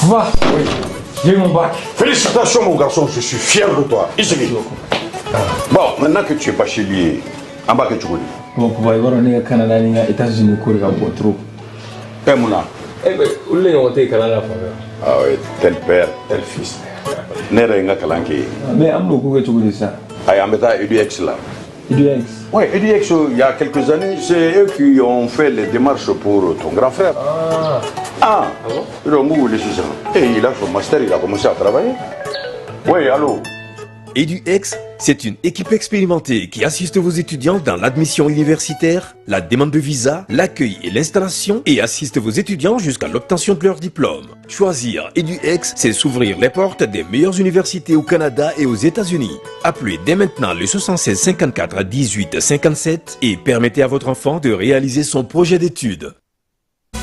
Va. Oui. J'ai eu mon bac. Félicitations mon garçon, je suis fier de toi. Ici. Bon, maintenant que tu es bachelier, en bas que tu connais. Bon, pour voir on est au Canada, on est aux États-Unis, on est au trop. Et Mouna. Eh ben, où est-ce qu'on est au Canada? Ah oui, tel père, tel fils. N'est-ce pas Kalanki? Mais on est où ça? Ah, on est à EduX là. EduX? Oui, EduX, il y a quelques années, c'est eux qui ont fait les démarches pour ton grand frère. Ah bon? Et il a son master, il a commencé à travailler. Oui, allô? EduX, c'est une équipe expérimentée qui assiste vos étudiants dans l'admission universitaire, la demande de visa, l'accueil et l'installation et assiste vos étudiants jusqu'à l'obtention de leur diplôme. Choisir EduX, c'est s'ouvrir les portes des meilleures universités au Canada et aux États-Unis. Appelez dès maintenant le 76 54 18 57 et permettez à votre enfant de réaliser son projet d'études.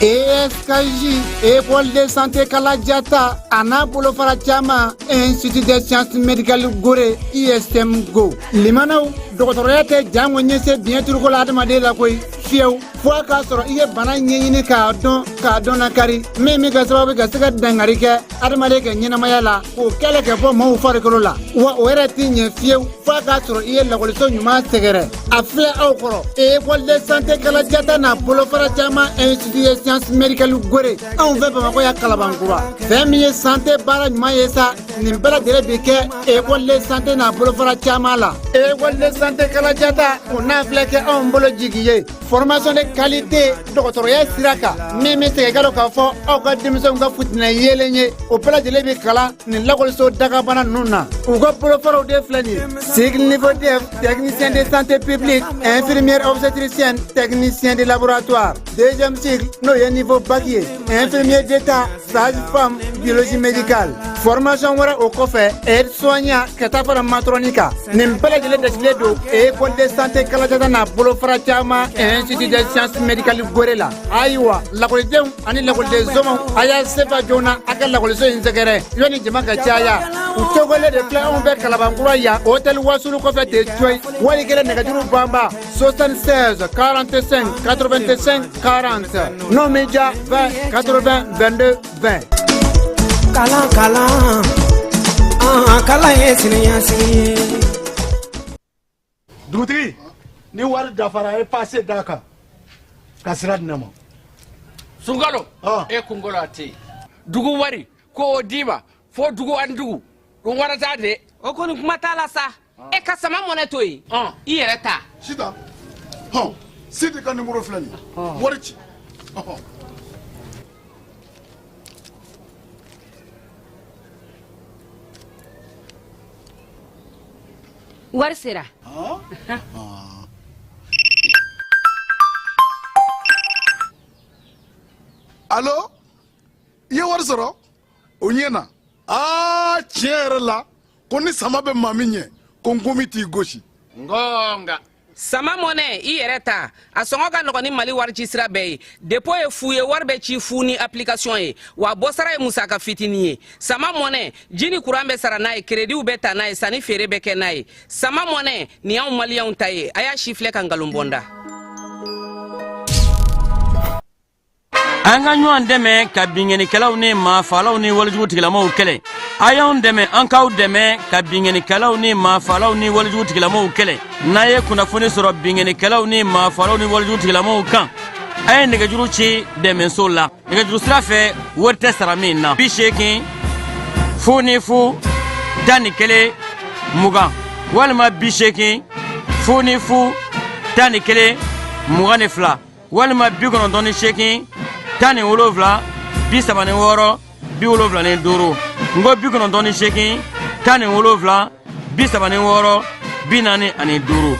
ESKJ, École de santé Kalajata, Anna Boulofara Chama, Institut de sciences médicales Gore, ISM Go. Limanau, doctorate Jamonyese, bien turcolade Madela Koi, Fiau, Fuacastro, Ie Banani Cardon, Cardona Cari, Mimi Gasawa Gasaka Dangarika, Adamaleka Yinamayala, ou Kalaka Mo Faricolola, ou Eratin, Fiau, Fuacastro, Ie la Colson Yuma Segere, a Flair Okoro, École de santé Kalajata, Boulofara Chama, Institut de sciences médicales Gore, on veut pas m'envoyer à Calabangura. Famille santé bara Maïsa, Nimbela de Rebeke, École de santé na Boulofara Chamala, École de santé Kalajata, on a flecké en bolo jiguier. Formation de qualité, doctorat Siraka, Mimi Tegalo Kafo, Oka Dimson Gafutna Yelenye, au plat de Lebekala, Nilakolso Dagabana Nuna, Ugo Boulofaro de Flani, cycle niveau DEF, technicien de santé publique, infirmière obstétricienne, technicien de laboratoire, deuxième cycle, Noye niveau baguier, infirmier d'état, sage-femme, biologie médicale. Formation au Kofe, aide-soignant, Katafara Matronica, Nimpela de l'Edesledo, École de santé Kalajana, Boulofara Chama, Institut de sciences médicales Gorella. Aïwa, la collection, Annie la collection, Aya Sefa Jona, Akal la collection Inzagere, Yoni Jamaka Chaya, ou Togole de Clan vers Calabangouaya, Hôtel Wasulu Kofe de Choi, Walikele Negaduru Bamba, 76 45 85 40, non média 20 80 22 20. Kalan kalan, kalan ye siniya siniye. Dutigi, ni wari dafara e passé daka. Kasira dinamo. Sungalo, e kungolo ati. Dugu wari ko diba, fo dugu andugu. On wara tade. O koni kuma tala sa. E kasama moneto yi. I yere ta. Sita. Sita ka numéro flani. Wari ci. Wari sera. Allo? Ye wari sɔrɔ? O ɲɛna. Tiɲɛ yɛrɛ la, ko ni sama bɛ maa min ɲɛ, ko n gomi t'i gosi. Ngonga. Sama mone i yɛrɛ ta a sɔngɔ ka nɔgɔn ni Mali wari ci sira bɛɛ ye dépôt ye fu ye wari bɛ ci fu ni application ye wa bɔsara ye musaka fitini ye sama mone ji ni courant bɛ sara n'a ye crédit bɛ ta n'a ye sanni feere bɛ kɛ n'a ye sama mone ni anw maliyɛnw ta ye a y'a si filɛ ka nkalon bɔnda. An ka ɲɔgɔn dɛmɛ ka binŋɛnikɛlaw ni maafalaw ni walijugutigilamaw kɛlɛ a y'anw dɛmɛ an k'aw dɛmɛ ka binŋɛnikɛlaw ni maafalaw ni walijugutigilamaw kɛlɛ n'a ye kunnafoni sɔrɔ binŋɛnikɛlaw ni maafalaw ni walijugutigilamaw kan a ye nɛgɛjuru ci dɛmɛso la nɛgɛjuru sira fɛ wari tɛ sara min na 80 fu ni fu 11 20 walima 80 fu ni fu 11 22 walima 98 17 76 75 ngo 98 17 76 45.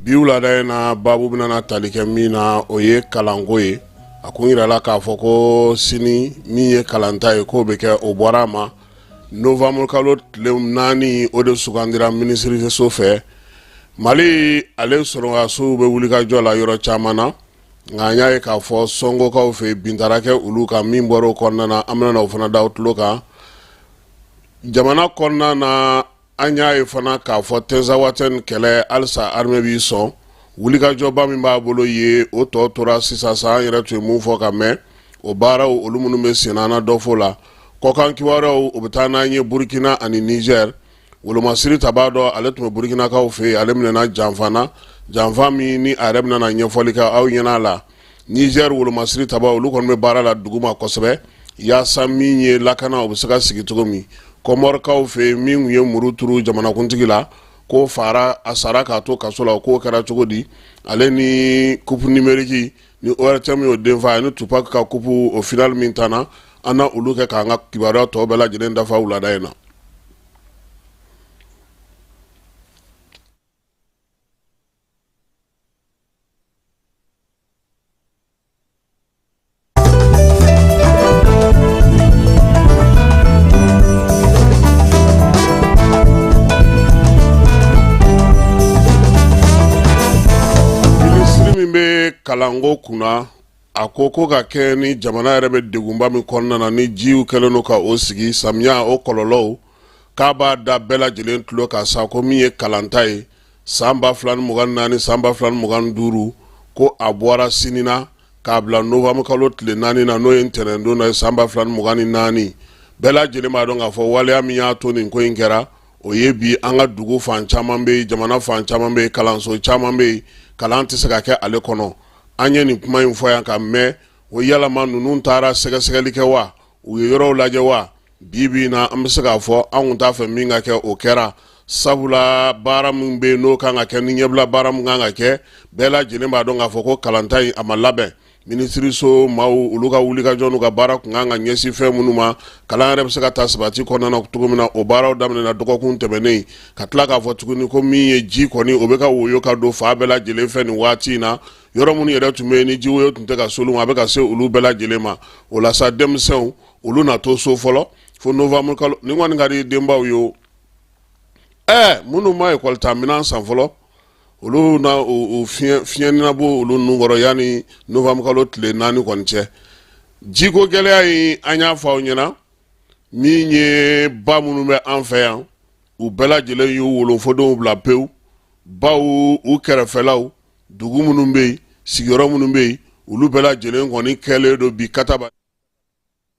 biwulada na babu bena tali kɛ min na o ye kalanko ye a kun yirala k'a fɔ ko sini min ye kalanta ye k'o bɛ kɛ o bɔra ma novembre kalo tile 4 o de sugandira ministeriso fɛ Mali ale sɔrɔngasiw bɛ wulikajɔ la yɔrɔ caman na nka an y'a ye k'a fɔ sɔngokaw fɛ bintarakɛ olu kan min bɔra o kɔnɔna na an bɛna o fana da o tulo kan jamana kɔnɔna na an y'a ye fana k'a fɔ Tenzawatɛn kɛlɛ halisa armée b'i sɔn wulikajɔba min b'a bolo ye o tɔ tora sisan sa an yɛrɛ tun ye mun fɔ ka mɛn o baaraw olu minnu bɛ sen na dɔ fɔ la kɔkan kibaruyaw o bɛ taa n'an ye Burkina ani Niger Wolomasiri tabaa dɔ ale tun bɛ Burkinakaw fɛ yen ale minɛna janfa min ni a yɛrɛ bɛna ɲɛfɔli kɛ aw ɲɛna la Niger Wolomasiri tabaa olu kɔni bɛ baara la duguma kosɛbɛ yaasa min ye lakana o bɛ se ka sigi cogo min Kɔmɔrikaw fɛ yen min ye muru turu jamanakuntigi la ko fara a sara k'a to kaso la k'o kɛra cogo di ale ni coupe numérique ni ORTM y'o den fa ni Tupac ka coupe o final min tana an na olu kɛ k'an ka kibaruya tɔ bɛɛ lajɛlen dafa wulada in na. Kalango kuna a ko ka kɛ ni jamana yɛrɛ bɛ degunba min kɔnɔna na ni jiw kɛlen no ka o sigi samiya o kɔlɔlɔw k'a b'a da bɛɛ lajɛlen tulo ka sa ko min ye kalanta ye san 2024 san 2025 ko a bɔra sini na k'a bila novembre kalo tile 4 na n'o ye ntɛnɛndon na ye san 2024 bɛɛ lajɛlen b'a dɔn k'a fɔ waleya min y'a to nin ko in kɛra o ye bi an ka dugu fan caman bɛ jamana fan caman bɛ kalanso caman bɛ kalan tɛ se ka kɛ ale kɔnɔ an ye nin kuma in fɔ yan ka mɛn o yalama ninnu taara sɛgɛsɛgɛli kɛ wa u ye yɔrɔw lajɛ wa bi na an bɛ se k'a fɔ an kun t'a fɛ min ka kɛ o kɛra sabula baara min bɛ n'o kan ka kɛ ni ɲɛbila baara min kan ka kɛ bɛɛ lajɛlen b'a dɔn k'a fɔ ko kalanta in a ma labɛn minisiriso maaw olu ka wulikajɔ n'u ka baara kun kan ka ɲɛsin fɛn minnu ma kalan yɛrɛ bɛ se ka taa sabati kɔnɔna na cogo min na o baaraw daminɛna dɔgɔkun tɛmɛnen ka tila k'a fɔ tuguni ko min ye ji kɔni o bɛ ka woyo ka don fa bɛɛ lajɛlen fɛ nin waati in na yɔrɔ minnu yɛrɛ tun bɛ yen ni ji woyo tun tɛ ka s'olu ma a bɛ ka se olu bɛɛ lajɛlen ma o la sa denmisɛnw olu na to so fɔlɔ fo novembre kalo ni kɔni ka di denbaw ye o minnu ma ekɔli ta minɛn san fɔlɔ olu na o fiɲɛni na bɔ olu nun kɔrɔ yanni novembre kalo tile 4 kɔni cɛ jiko gɛlɛya in an y'a fɔ aw ɲɛna min ye ba minnu bɛ an fɛ yan u bɛɛ lajɛlen y'u wolofodenw bila pewu baw u kɛrɛfɛlaw dugu minnu bɛ yen sigiyɔrɔ minnu bɛ yen olu bɛɛ lajɛlen kɔni kɛlen don bi kataba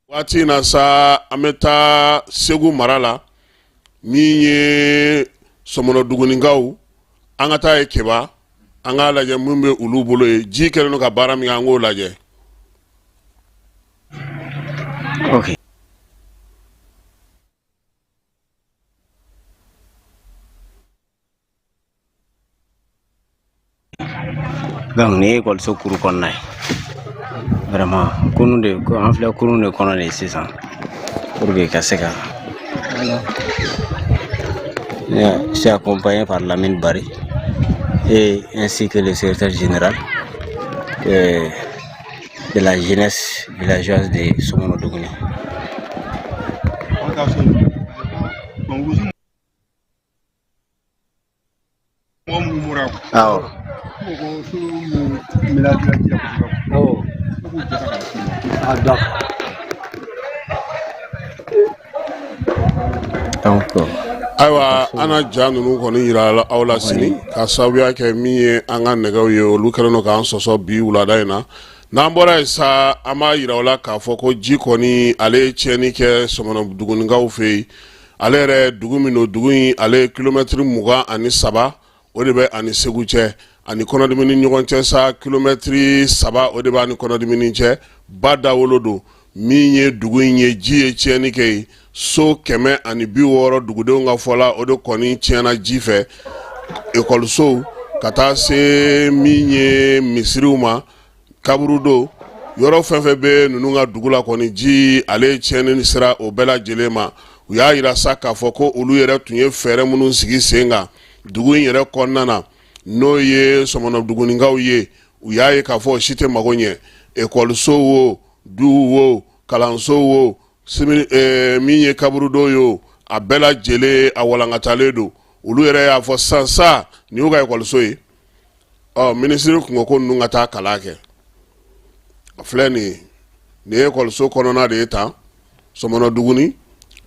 waati in na sa an bɛ taa Segu mara la min ye Sɔmɔnɔ dugunikaw an ka taa ye Keba an k'a lajɛ mun bɛ olu bolo ye ji kɛlen don ka baara min kɛ an k'o lajɛ. Okay. Donc ni ekɔliso kuru kɔnɔna ye vraiment kurun de an filɛ kurun de kɔnɔ de sisan pour que ka se ka je suis accompagné par Lamine Bari et ainsi que le secrétaire général de la jeunesse villageoise de Sɔmɔnɔ Duguni. Ayiwa an na ja ninnu kɔni yira aw la sini ka sababuya kɛ min ye an ka nɛgɛw ye olu kɛlen don k'an sɔsɔ bi wulada in na n'an bɔra yen sa an b'a yira aw la k'a fɔ ko ji kɔni ale ye tiɲɛni kɛ Sɔmɔnɔ dugunikaw fɛ yen ale yɛrɛ dugu min don dugu in ale ye kilomɛtiri 23 o de bɛ ani Segu cɛ ani kɔnɔdimi ni ɲɔgɔn cɛ sa kilomɛtiri 3 o de b'a ni kɔnɔdimi cɛ ba dawolo don min ye dugu in ye ji ye tiɲɛni kɛ yen so 160 dugudenw ka fɔla o de kɔni tiɲɛna ji fɛ ekɔlisow ka taa se min ye misiriw ma kaburu do yɔrɔ fɛn fɛn bɛ ninnu ka dugu la kɔni ji ale tiɲɛni sera o bɛɛ lajɛlen ma u y'a yira sa k'a fɔ ko olu yɛrɛ tun ye fɛɛrɛ minnu sigi sen kan dugu in yɛrɛ kɔnɔna na n'o ye Sɔmɔnɔ dugunikaw ye u y'a ye k'a fɔ o si tɛ mago ɲɛ ekɔliso wo du wo kalanso wo min ye kaburu do ye o a bɛɛ lajɛlen a walankatalen don olu yɛrɛ y'a fɔ sansa ni y'u ka ekɔliso ye minisiri kun ko ninnu ka taa kalan kɛ filɛ nin ye ekɔliso kɔnɔna de ye tan Sɔmɔnɔduguni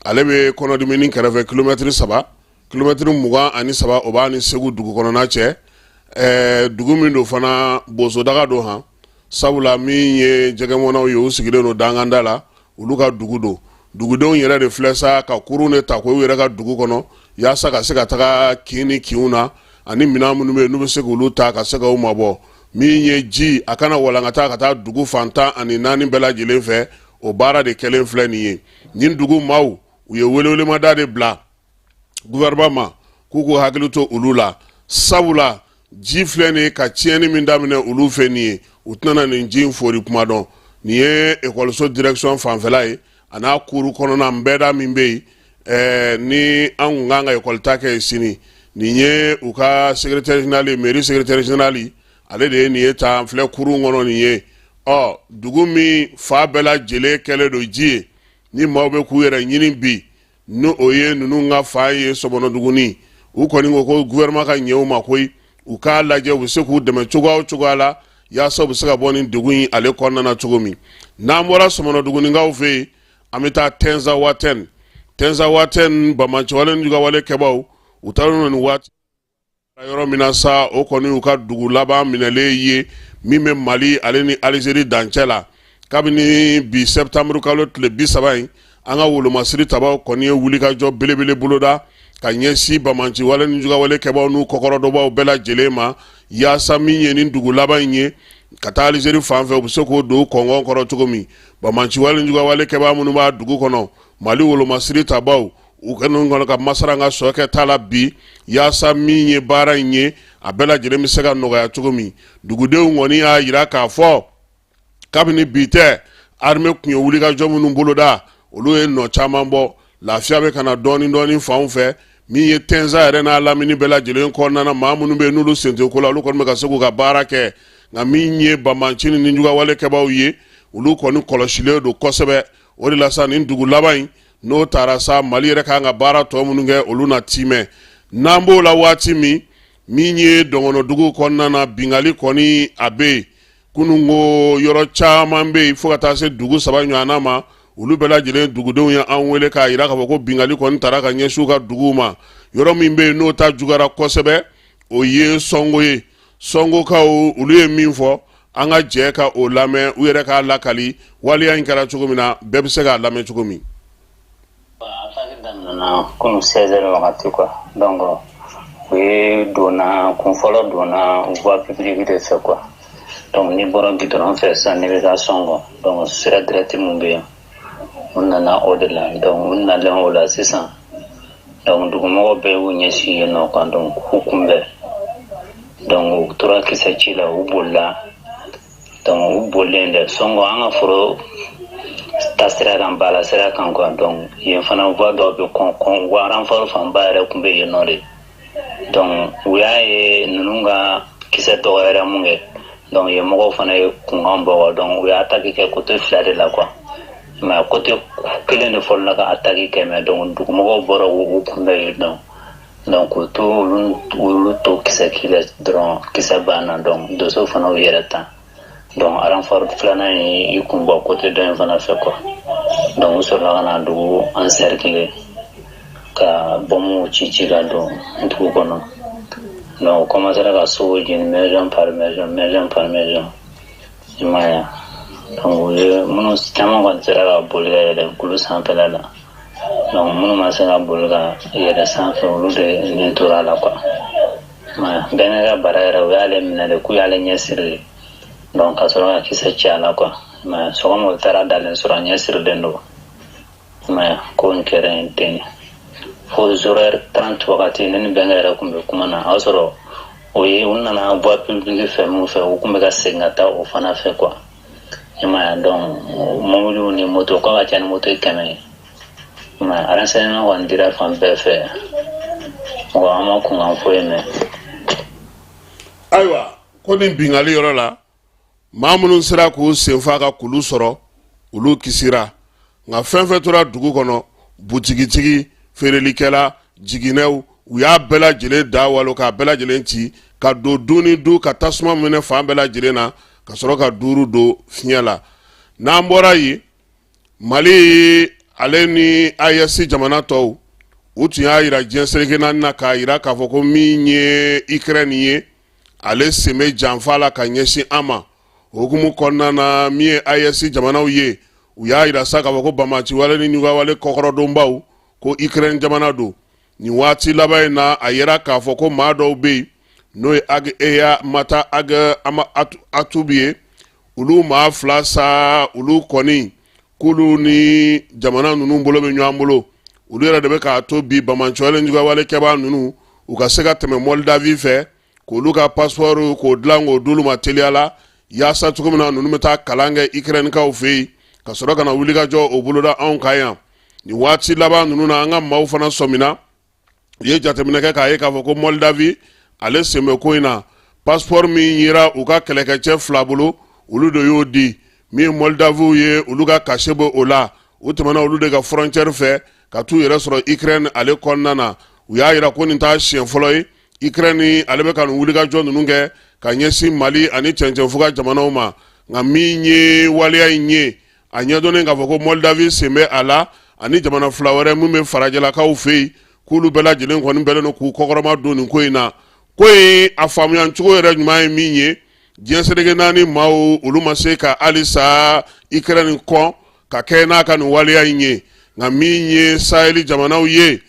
ale bɛ kɔnɔdimini kɛrɛfɛ kilomɛtiri 3 kilomɛtiri 23 o b'a ni Segu dugu kɔnɔna cɛ dugu min do fana bosodaga do han sabula min ye jɛgɛmɔnaw ye u sigilen do danganda la olu ka dugu do dugudenw yɛrɛ de filɛ sa ka kurun de ta ko u yɛrɛ ka dugu kɔnɔ yaasa ka se ka taga kin ni kinw na ani minɛn minnu bɛ yen n'u bɛ se k'olu ta ka se ka u mabɔ min ye ji a kana walankata ka taa dugu fantan ani 4 bɛɛ lajɛlen fɛ o baara de kɛlen filɛ nin ye nin dugu maaw u ye welewelemada de bila gouvernement ma k'u k'u hakili to olu la sabula ji filɛ nin ye ka tiɲɛni min daminɛ olu fɛ nin ye u tɛna nin ji in fori kuma dɔn nin ye ekɔliso direction fanfɛla ye a n'a kuru kɔnɔna nbɛda min bɛ yen ni an kun kan ka ekɔlita kɛ sini nin ye u ka secrétaire général ye mairie secrétaire général ale de ye nin ye tan filɛ kurun kɔnɔ nin ye dugu min fa bɛɛ lajɛlen kɛlen do ji ye ni maaw bɛ k'u yɛrɛ ɲini bi ni o ye ninnu ka fa ye Sɔmɔnɔduguni u kɔni ko ko gouvernement ka ɲɛ u ma koyi u k'a lajɛ u bɛ se k'u dɛmɛ cogoya o cogoya la yaasa u bɛ se ka bɔ nin degun in ale kɔnɔna na cogo min n'an bɔra Sɔmɔnɔdugunikaw fɛ yen an bɛ taa Tɛnza Watɛn Bamacɛwale n'u ka wale kɛbaw u taara nin waati yɔrɔ min na sa o kɔni u ka dugu laban minɛlen ye min bɛ Mali ale ni Alizeri dancɛ la kabini bi septembre kalo tile 30 in an ka wolomasiri tabaw kɔni ye wulikajɔ belebele boloda ka ɲɛsin Bamacɛwale ni Jugawale kɛbaw n'u kɔkɔrɔdɔbaw bɛɛ lajɛlen ma yaasa min ye nin dugu laban in ye ka taa Alizeri fan fɛ u bɛ se k'o don kɔngɔn kɔrɔ cogo min Bamacɛwale ni Jugawale kɛbaw minnu b'a dugu kɔnɔ Mali wolomasiri tabaw u kɛlen kɔnɔ ka masara ka sɔkɛ ta la bi yaasa min ye baara in ye a bɛɛ lajɛlen bɛ se ka nɔgɔya cogo min dugudenw kɔni y'a jira k'a fɔ kabini bi tɛ armée kun ye wulikajɔ minnu boloda olu ye nɔ caman bɔ lafiya bɛ kana dɔɔni fanw fɛ min ye Tɛnza yɛrɛ n'a lamini bɛɛ lajɛlen kɔnɔna na maa minnu bɛ yen n'olu sen tɛ ko la olu kɔni bɛ ka se k'u ka baara kɛ nka min ye Bamacɛni ni Jugawale kɛbaw ye olu kɔni kɔlɔsilen do kosɛbɛ o de la sa nin dugu laban in n'o taara sa Mali yɛrɛ kan ka baara tɔ minnu kɛ olu na timɛ n'an b'o la waati min ye Dɔngɔnɔdugu kɔnɔna na bingali kɔni a bɛ yen kunun ko yɔrɔ caman bɛ yen fo ka taa se dugu 3 ɲɔgɔnna ma olu bɛɛ lajɛlen dugudenw ye an wele k'a jira k'a fɔ ko bingali kɔni taara ka ɲɛsin u ka duguw ma yɔrɔ min bɛ yen n'o ta juguyara kosɛbɛ o ye Sɔngo ye Sɔngokaw olu ye min fɔ an ka jɛ ka o lamɛn u yɛrɛ k'a lakali waliya in kɛra cogo min na bɛɛ bɛ se k'a lamɛn cogo min. Comme 16h wagati quoi donc u ye donna kun fɔlɔ donna voie publique de fɛ quoi donc ni bɔra gidɔrɔn fɛ sisan ni bɛ taa Sɔngo donc sira direct mun bɛ yen u nana o de la donc u nalen o la sisan donc dugumɔgɔw bɛɛ y'u ɲɛsin yen nɔ quoi donc k'u kunbɛn donc u tora kisɛ ci la u bolila donc u bolilen dɛ Sɔngo an ka foro ta sira kan bala sira kan quoi donc yen fana voie dɔw bɛ kɔn wa renfort fanba yɛrɛ kun bɛ yen nɔ de donc u y'a ye ninnu ka kisɛ dɔgɔyara mun kɛ donc yen mɔgɔw fana ye kunkan bɔ donc u y'a attaque kɛ côté 2 de la quoi mais côté kelen de fɔlɔ la ka attaque kɛ mais donc dugumɔgɔw bɔra u kunbɛn yen nɔ donc u to olu to kisɛ kelen dɔrɔn kisɛ banna donc doso fana u yɛrɛ ta donc renfort filanan in i kun bɔ côté dɔ in fana fɛ quoi donc u sɔrɔla ka na dugu encercler ka bombe ci la don dugu kɔnɔ donc u commencera ka sow jeni maison par maison i m'a ye donc u ye minnu caman kɔni sera ka boli ka yɛlɛ kulu sanfɛla la donc minnu ma se ka boli ka yɛlɛ sanfɛ olu de nin tora la quoi i m'a ye bɛɛ n'a ka baara yɛrɛ u y'ale minɛ de k'u y'ale ɲɛsiri donc ka sɔrɔ ka kisɛ ci a la quoi i m'a ye sɔgɔma u taara dalen sɔrɔ a ɲɛsirilen don i m'a ye ko in kɛra yen ten fo 0h30 wagati ne ni bɛnkɛ yɛrɛ kun bɛ kuma na a sɔrɔ o ye u nana voie publique fɛ mun fɛ u kun bɛ ka segin ka taa o fana fɛ quoi i m'a ye donc mobiliw ni moto k'a ka ca ni moto 100 ye i m'a ye renseignement kɔni dira fan bɛɛ fɛ mɔgɔ an ma kunkan foyi mɛn. Ayiwa ko nin bingali yɔrɔ la maa minnu sera k'u senfa ka kulu sɔrɔ olu kisira nka fɛn fɛn tora dugu kɔnɔ butigitigi feerelikɛla jiginɛw u y'a bɛɛ lajɛlen da walo k'a bɛɛ lajɛlen ci ka don du ni du ka tasuma minɛ fan bɛɛ lajɛlen na ka sɔrɔ ka duuru don fiɲɛ la n'an bɔra yen Mali ale ni AES jamana tɔw u tun y'a yira diɲɛ seleke naani na k'a yira k'a fɔ ko min ye Ukraine ye ale sen bɛ janfa la ka ɲɛsin an ma hukumu kɔnɔna na min ye AES jamanaw ye u y'a yira sa k'a fɔ ko bamaciwale ni ɲugawale kɔkɔrɔdonbaw ko Ukraine jamana don nin waati laban in na a yira k'a fɔ ko maa dɔw bɛ yen n'o ye Eya Mata Atubi ye olu maa fila sa olu kɔni k'olu ni jamana ninnu bolo bɛ ɲɔgɔn bolo olu yɛrɛ de bɛ k'a to bi bamaciwale ɲugawale kɛbaa ninnu u ka se ka tɛmɛ Moldavie fɛ k'olu ka passeport k'o dilan k'o d'olu ma teliya la yaasa cogo min na ninnu bɛ taa kalan kɛ Ukrainekaw fɛ yen ka sɔrɔ ka na wuli ka jɔ o boloda anw kan yan nin waati laban ninnu na an ka maaw fana sɔmina u ye jateminɛ kɛ k'a ye k'a fɔ ko Moldavie ale sen bɛ ko in na passeport min yera u ka kɛlɛkɛcɛ fila bolo olu de y'o di min Moldaviw ye olu ka cachet bɔ o la u tɛmɛna olu de ka frontière fɛ ka t'u yɛrɛ sɔrɔ Ukraine ale kɔnɔna na u y'a yira ko nin t'a siɲɛ fɔlɔ ye Ukraine ale bɛ ka nin wulikajɔ ninnu kɛ ka ɲɛsin Mali ani cɛncɛnfuga jamanaw ma nka min ye waleya in ye a ɲɛdɔnnen k'a fɔ ko Moldavie sen bɛ a la ani jamana fila wɛrɛ min bɛ farajɛlakaw fɛ yen k'olu bɛɛ lajɛlen kɔni bɛlen don k'u kɔkɔrɔma don nin ko in na ko in a faamuyacogo yɛrɛ ɲuman ye min ye diɲɛ seleke naani maaw olu ma se ka halisa Ukraine kɔn ka kɛ n'a ka nin waleya in ye nka min ye Sahel jamanaw ye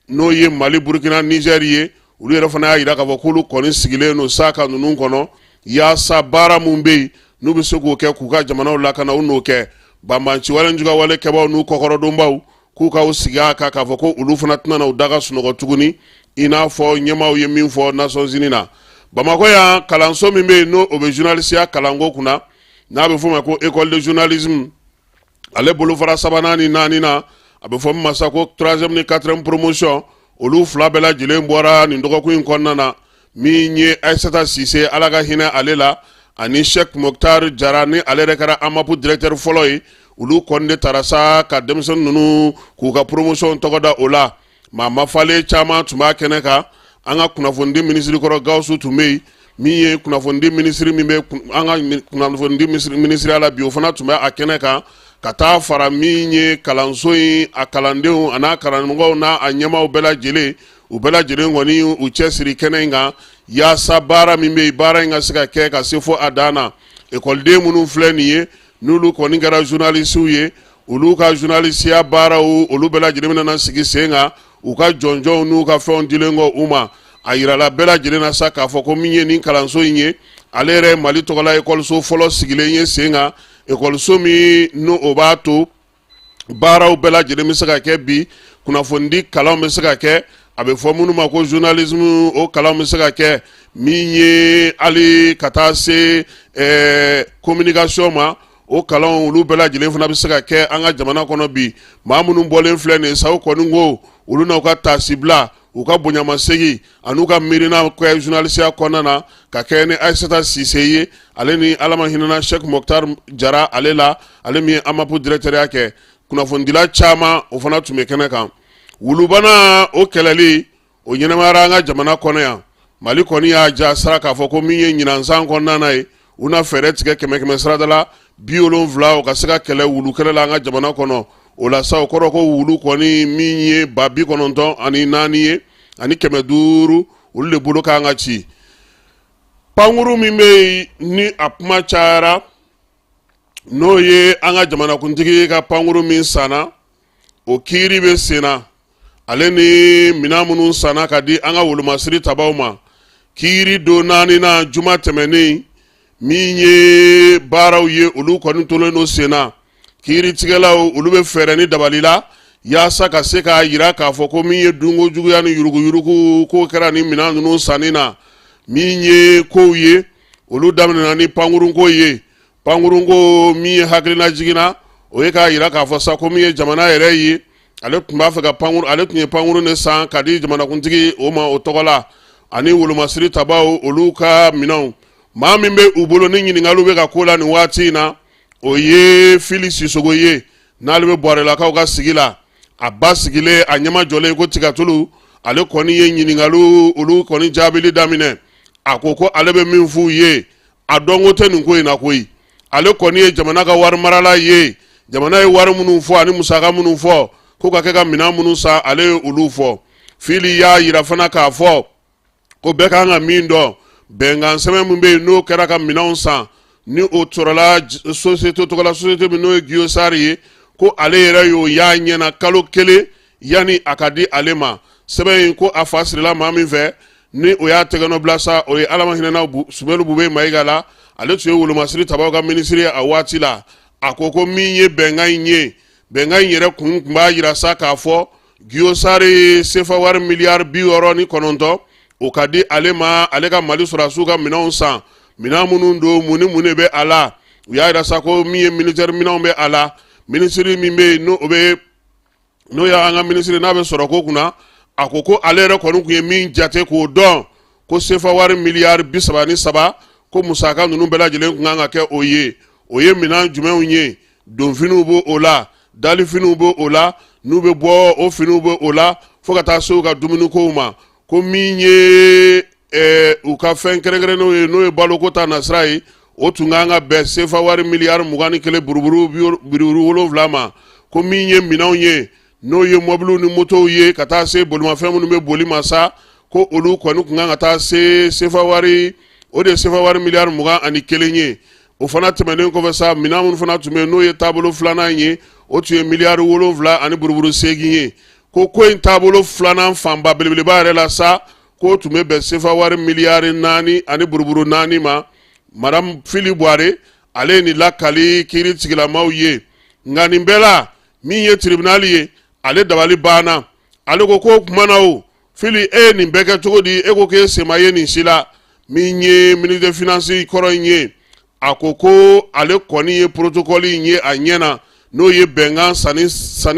n'o ye Mali Burkina Niger ye olu yɛrɛ fana y'a yira k'a fɔ k'olu kɔni sigilen don saka ninnu kɔnɔ yaasa baara mun bɛ yen n'u bɛ se k'o kɛ k'u ka jamanaw lakana u n'o kɛ banbanciwale jugawale kɛbaw n'u kɔkɔrɔdonbaw k'u k'aw sigi a kan k'a fɔ ko olu fana tɛna na u daga sunɔgɔ tuguni i n'a fɔ ɲɛmaaw ye min fɔ Nations Unies na Bamako yan kalanso min bɛ yen n'o bɛ journalisiya kalanko kunna n'a bɛ fɔ o ma ko école de journalisme ale bolofara sabanan ni naani na a bɛ fɔ min ma sa ko 3e ni 4e promotion olu fila bɛɛ lajɛlen bɔra nin dɔgɔkun in kɔnɔna na min ye Aissata Cissé ala ka hinɛ ale la ani Cheikh Mokhtar Jara ni ale yɛrɛ kɛra AMAPU directeur fɔlɔ ye olu kɔni de taara sa ka denmisɛnnin ninnu k'u ka promotion tɔgɔ da o la maa mafalen caman tun b'a kɛnɛ kan an ka kunnafonidi minisiri kɔrɔ Gawusu tun bɛ yen min ye kunnafonidi minisiri min bɛ an ka kunnafonidi minisiriya la bi o fana tun bɛ a kɛnɛ kan ka taa fara min ye kalanso in a kalandenw a n'a karamɔgɔw n'a a ɲɛmaaw bɛɛ lajɛlen u bɛɛ lajɛlen kɔni u cɛsiri kɛnɛ in kan yaasa baara min bɛ yen baara in ka se ka kɛ ka se fo a dan na ekɔliden minnu filɛ nin ye n'olu kɔni kɛra journalisiw ye olu ka journalisiya baaraw olu bɛɛ lajɛlen bɛna sigi sen kan u ka jɔnjɔnw n'u ka fɛnw dilen kɔ u ma a yirala bɛɛ lajɛlen na sa k'a fɔ ko min ye nin kalanso in ye ale yɛrɛ Mali tɔgɔla ekɔliso fɔlɔ sigilen ye sen kan ekɔliso min n'o o b'a to baaraw bɛɛ lajɛlen bɛ se ka kɛ bi kunnafonidi kalanw bɛ se ka kɛ a bɛ fɔ minnu ma ko journalisme o kalanw bɛ se ka kɛ min ye hali ka taa se communication ma o kalanw olu bɛɛ lajɛlen fana bɛ se ka kɛ an ka jamana kɔnɔ bi maa minnu bɔlen filɛ nin ye sa u kɔni ko olu n'u ka taasibila u ka bonyamasegin an'u ka miirina kɛ journalisiya kɔnɔna na ka kɛ ni Aissata Cissé ye ale ni ala ma hinɛna Cheikh Mokhtar Jara ale la ale min ye AMAPU directeur ya kɛ kunnafonidila caman o fana tun bɛ kɛnɛ kan wulubana o kɛlɛli o ɲɛnɛmayara an ka jamana kɔnɔ yan Mali kɔni y'a ja sara k'a fɔ ko min ye ɲinansan kɔnɔna na ye u na fɛɛrɛ tigɛ 100 sarada la 70 o ka se ka kɛlɛ wulu kɛlɛ la an ka jamana kɔnɔ o la sa o kɔrɔ ko wulu kɔni min ye 94 ye ani 500 olu de bolo k'an ka ci pankuru min bɛ yen ni a kuma cayara n'o ye an ka jamanakuntigi ka pankuru min sanna o kiiri bɛ sen na ale ni minɛn minnu sanna ka di an ka wolomasiri tabaw ma kiiri don 4 na juma tɛmɛnen min ye baaraw ye olu kɔni tolen don sen na kiiri tigɛlaw olu bɛ fɛɛrɛ ni dabali la yaasa ka se k'a yira k'a fɔ ko min ye dunko juguya ni yuruguyurugu ko kɛra ni minɛn ninnu sanni na min ye kow ye olu daminɛna ni pankurunko ye pankurunko min ye hakilina jiginna o ye k'a yira k'a fɔ sa ko min ye jamana yɛrɛ ye ale tun b'a fɛ ka pankuru ale tun ye pankuru de san ka di jamanakuntigi o ma o tɔgɔ la ani wolomasiri tabaw olu ka minɛnw maa min bɛ u bolo ni ɲininkaliw bɛ ka k'o la nin waati in na o ye Fili Sisogo ye n'ale bɛ Bɔrɛlakaw ka sigi la a ba sigilen a ɲɛma jɔlen ko tigatulu ale kɔni ye ɲininkaliw olu kɔni jaabili daminɛ a ko ko ale bɛ min f'u ye a dɔnko tɛ nin ko in na koyi ale kɔni ye jamana ka wari marala ye jamana ye wari minnu fɔ ani musaka minnu fɔ ko ka kɛ ka minɛn minnu san ale ye olu fɔ fili y'a yira fana k'a fɔ ko bɛɛ kan ka min dɔn bɛnkan sɛbɛn min bɛ yen n'o kɛra ka minɛnw san ni o sɔrɔla société tɔgɔla société min n'o ye Guillosari ye ko ale yɛrɛ y'o y'a ɲɛna kalo kelen yanni a ka di ale ma sɛbɛn in ko a fa sirila maa min fɛ ni o y'a tɛgɛnɔ bila sa o ye Alama hinɛna Sumaworo Bube Mayiga la ale tun ye Wolomasiri Tabaw ka minisiri a waati la a ko ko min ye bɛnkan in ye bɛnkan in yɛrɛ kun b'a yira sa k'a fɔ Guillosari sefa wari miliyari 69 o ka di ale ma ale ka Mali sɔrɔdasiw ka minɛnw san minɛn minnu don mun ni mun de bɛ a la u y'a yira sa ko min ye militaire minɛnw bɛ a la minisiri min bɛ yen n'o y'an ka minisiri n'a bɛ sɔrɔ ko kunna a ko ko ale yɛrɛ kɔni tun ye min jate k'o dɔn ko sefa wari miliyari 33 ko musaka ninnu bɛɛ lajɛlen tun kan ka kɛ o ye minɛn jumɛnw ye donfiniw b'o o la dalifiniw b'o o la n'u bɛ bɔ o finiw b'o o la fo ka taa se u ka dumunikow ma ko min ye u ka fɛn kɛrɛnkɛrɛnnenw ye n'o ye baloko ta nasira ye o tun kan ka bɛn sefa wari miliyari 21 buruburu 7 ma ko min ye minɛnw ye n'o ye mɔbiliw ni motow ye ka taa se bolimafɛn minnu bɛ boli ma sa ko olu kɔni tun kan ka taa se sefa wari o de ye sefa wari miliyari 21 ye o fana tɛmɛnen kɔfɛ sa minɛn minnu fana tun bɛ n'o ye taabolo filanan ye o tun ye miliyari 7 ani buruburu 8 ye ko in taabolo filanan fanba belebeleba yɛrɛ la sa ko tun bɛ bɛn sefa wari miliyari 4 ani buruburu 4 ma madame Fili Buare ale ye nin lakali kiiri tigilamaw ye nka nin bɛɛ la min ye tribunal ye ale dabali banna ale ko kumana o Fili e nin bɛɛ kɛ cogo di e ko k'e sema ye nin si la min ye ministre de finance kɔrɔ in ye a ko ale kɔni ye protocole in ye a ɲɛna n'o ye bɛnkan sanni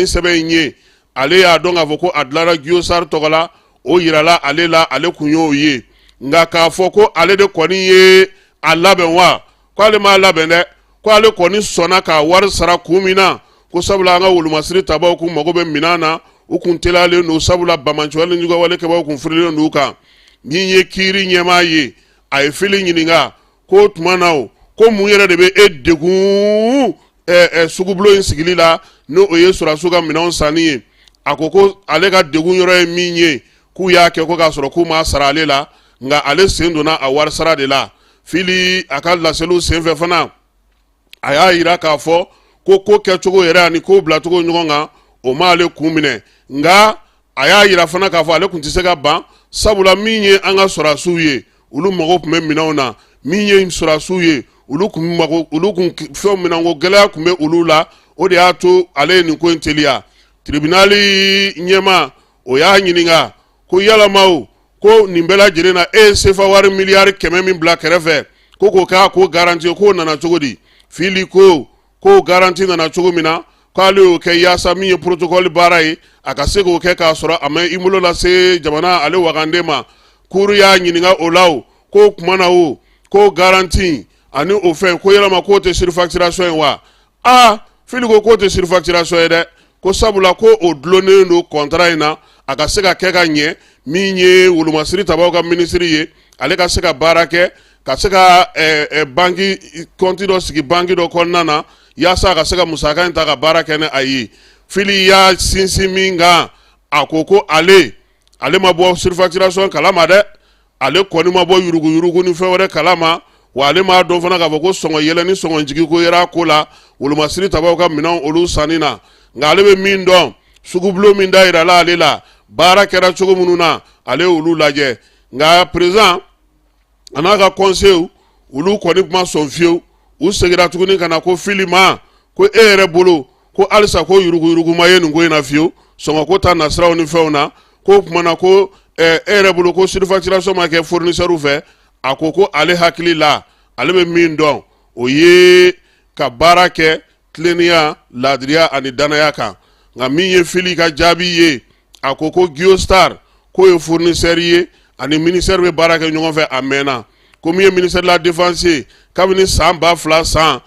sɛbɛn in ye ale y'a dɔn k'a fɔ ko a dilara Guillosari tɔgɔ la o yirala ale la ale kun y'o ye nka k'a fɔ ko ale de kɔni ye a labɛn wa ko ale m'a labɛn dɛ ko ale kɔni sɔnna k'a wari sara kun min na ko sabula an ka Wolomasiri Tabaw kun mago bɛ minɛn na u kun teliyalen don sabula bamanciwale ni juguwale kɛbaaw kun firilen don u kan min ye kiiri ɲɛmaa ye a ye Fili ɲininka ko tuma na o ko mun yɛrɛ de bɛ e degun sugubulon in sigili la n'o ye sɔrɔdasiw ka minɛnw sanni ye a ko ale ka degun yɔrɔ ye min ye k'u y'a kɛ ko k'a sɔrɔ k'u m'a sara ale la nka ale sen donna a wari sara de la Fili a ka laseliw senfɛ fana a y'a yira k'a fɔ ko kɛcogo yɛrɛ ani ko bilacogo ɲɔgɔn kan o m'ale kun minɛ nka a y'a yira fana k'a fɔ ale kun tɛ se ka ban sabula min ye an ka sɔrɔdasiw ye olu mago tun bɛ minɛnw na min ye sɔrɔdasiw ye olu kun fɛn minɛnko gɛlɛya kun bɛ olu la o de y'a to ale ye nin ko in teliya tribunali ɲɛma o y'a ɲininka ko yalama o ko nin bɛɛ lajɛlen na e ye sefa wari miliyari 100 min bila kɛrɛfɛ ko k'o k'a ko garanti k'o nana cogo di Fili ko garanti nana cogo min na k'ale y'o kɛ yaasa min ye protocole baara ye a ka se k'o kɛ k'a sɔrɔ a ma i bolo lase jamana ale wagande ma kuru y'a ɲininka o la o ko kumana o ko garanti ani o fɛn ko yalama k'o tɛ surfacturation ye wa Fili ko k'o tɛ surfacturation ye dɛ ko sabula ko o dulonnen don contrat in na a ka se ka kɛ ka ɲɛ min ye Wolomasiri Tabaw ka minisiri ye ale ka se ka baara kɛ ka se ka banki compte dɔ sigi banki dɔ kɔnɔna na yaasa a ka se ka musaka in ta ka baara kɛ ni a ye Fili y'a sinsin min kan a ko ale ma bɔ surfacturation kalama dɛ ale kɔni ma bɔ yurugu ni fɛn wɛrɛ kalama wa ale m'a dɔn fana k'a fɔ ko sɔngɔ yɛlɛ ni sɔngɔ jigi ko yɛrɛ a ko la Wolomasiri Tabaw ka minɛnw olu sanni na nka ale bɛ min dɔn sugubulon min da yirala ale la baara kɛra cogo minnu na ale y'olu lajɛ nka président a n'a ka conseil olu kɔni kuma sɔn fiyewu u segira tuguni ka na ko Fili ma ko e yɛrɛ bolo ko halisa ko yurugu ma ye nin ko in na fiyewu sɔngɔ ko ta nasiraw ni fɛnw na ko kuma na ko e yɛrɛ bolo ko surfacturation ma kɛ fournisseur fɛ a ko ale hakili la ale bɛ min dɔn o ye ka baara kɛ tilennenya laadiriya ani danaya kan nka min ye Fili ka jaabi ye a ko Guillostar k'o ye fournisseur ye ani ministère bɛ baara kɛ ɲɔgɔn fɛ a mɛnna ko min ye ministère de la défense ye kabini san 2000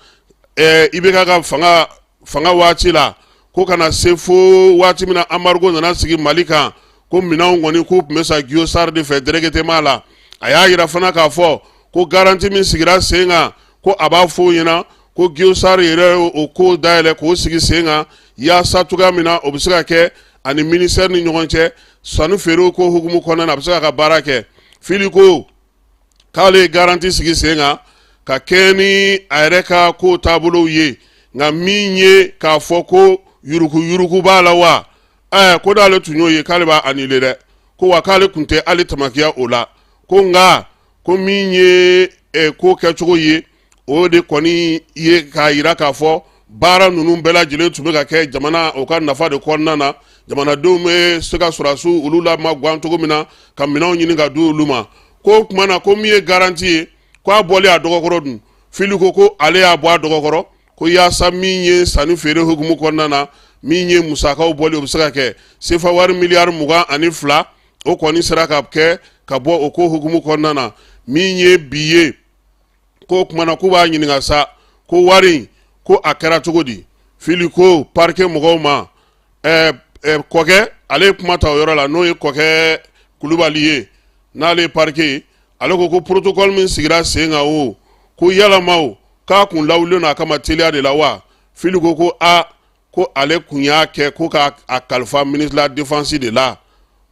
IBK ka fanga waati la ko kana se fo waati mina embargo nana sigi Mali kan ko minanw kɔni k'u tun bɛ sa Guillaume Sarr de fɛ directement la a y'a yira fana k'a fɔ ko garantie min sigira sen kan ko a b'a fɔ ɲɛna ko Guillaume Sarr yɛrɛ o ko dayɛlɛ k'o sigi sen kan yaasa cogoya min na o bɛ se ka kɛ ani ministère ni ɲɔgɔn cɛ sanu feerew ko hukumu kɔnɔna na a bɛ se k'a ka baara kɛ Fili ko k'ale ye garantie sigi sen kan ka kɛ ni a yɛrɛ ka ko taabolow ye nka min ye k'a fɔ ko yuruku b'a la wa ko d'ale tun y'o ye k'ale b'a annulé dɛ ko wa k'ale tun tɛ ale tamakiya o la ko nka ko min ye ko kɛcogo ye o de kɔni ye k'a yira k'a fɔ baara ninnu bɛɛ lajɛlen tun bɛ ka kɛ jamana o ka nafa de kɔnɔna na jamanadenw bɛ se ka sɔrɔdasiw olu lamagwan cogo min na ka minɛnw ɲini ka di olu ma ko o tuma na ko min ye garantie ye ko a bɔlen a dɔgɔkɔrɔ dun Fili ko ale y'a bɔ a dɔgɔkɔrɔ ko yaasa min ye sanni feere hukumu kɔnɔna na min ye musakaw bɔlen o bɛ se ka kɛ sefa wari miliyari 22 o kɔni sera ka kɛ ka bɔ o ko hukumu kɔnɔna na min ye bi ye ko o tuma na k'u b'a ɲininka sa ko wari ko a kɛra cogo di Fili ko parquet mɔgɔw ma kɔkɛ ale kuma ta o yɔrɔ la n'o ye kɔkɛ Kulubali ye n'ale ye parquet ye ale ko protocole min sigira sen kan o ko yalama o k'a kun lawulen n'a kama teliya de la wa Fili ko ko ale kun y'a kɛ ko k'a kalifa ministre la défense de la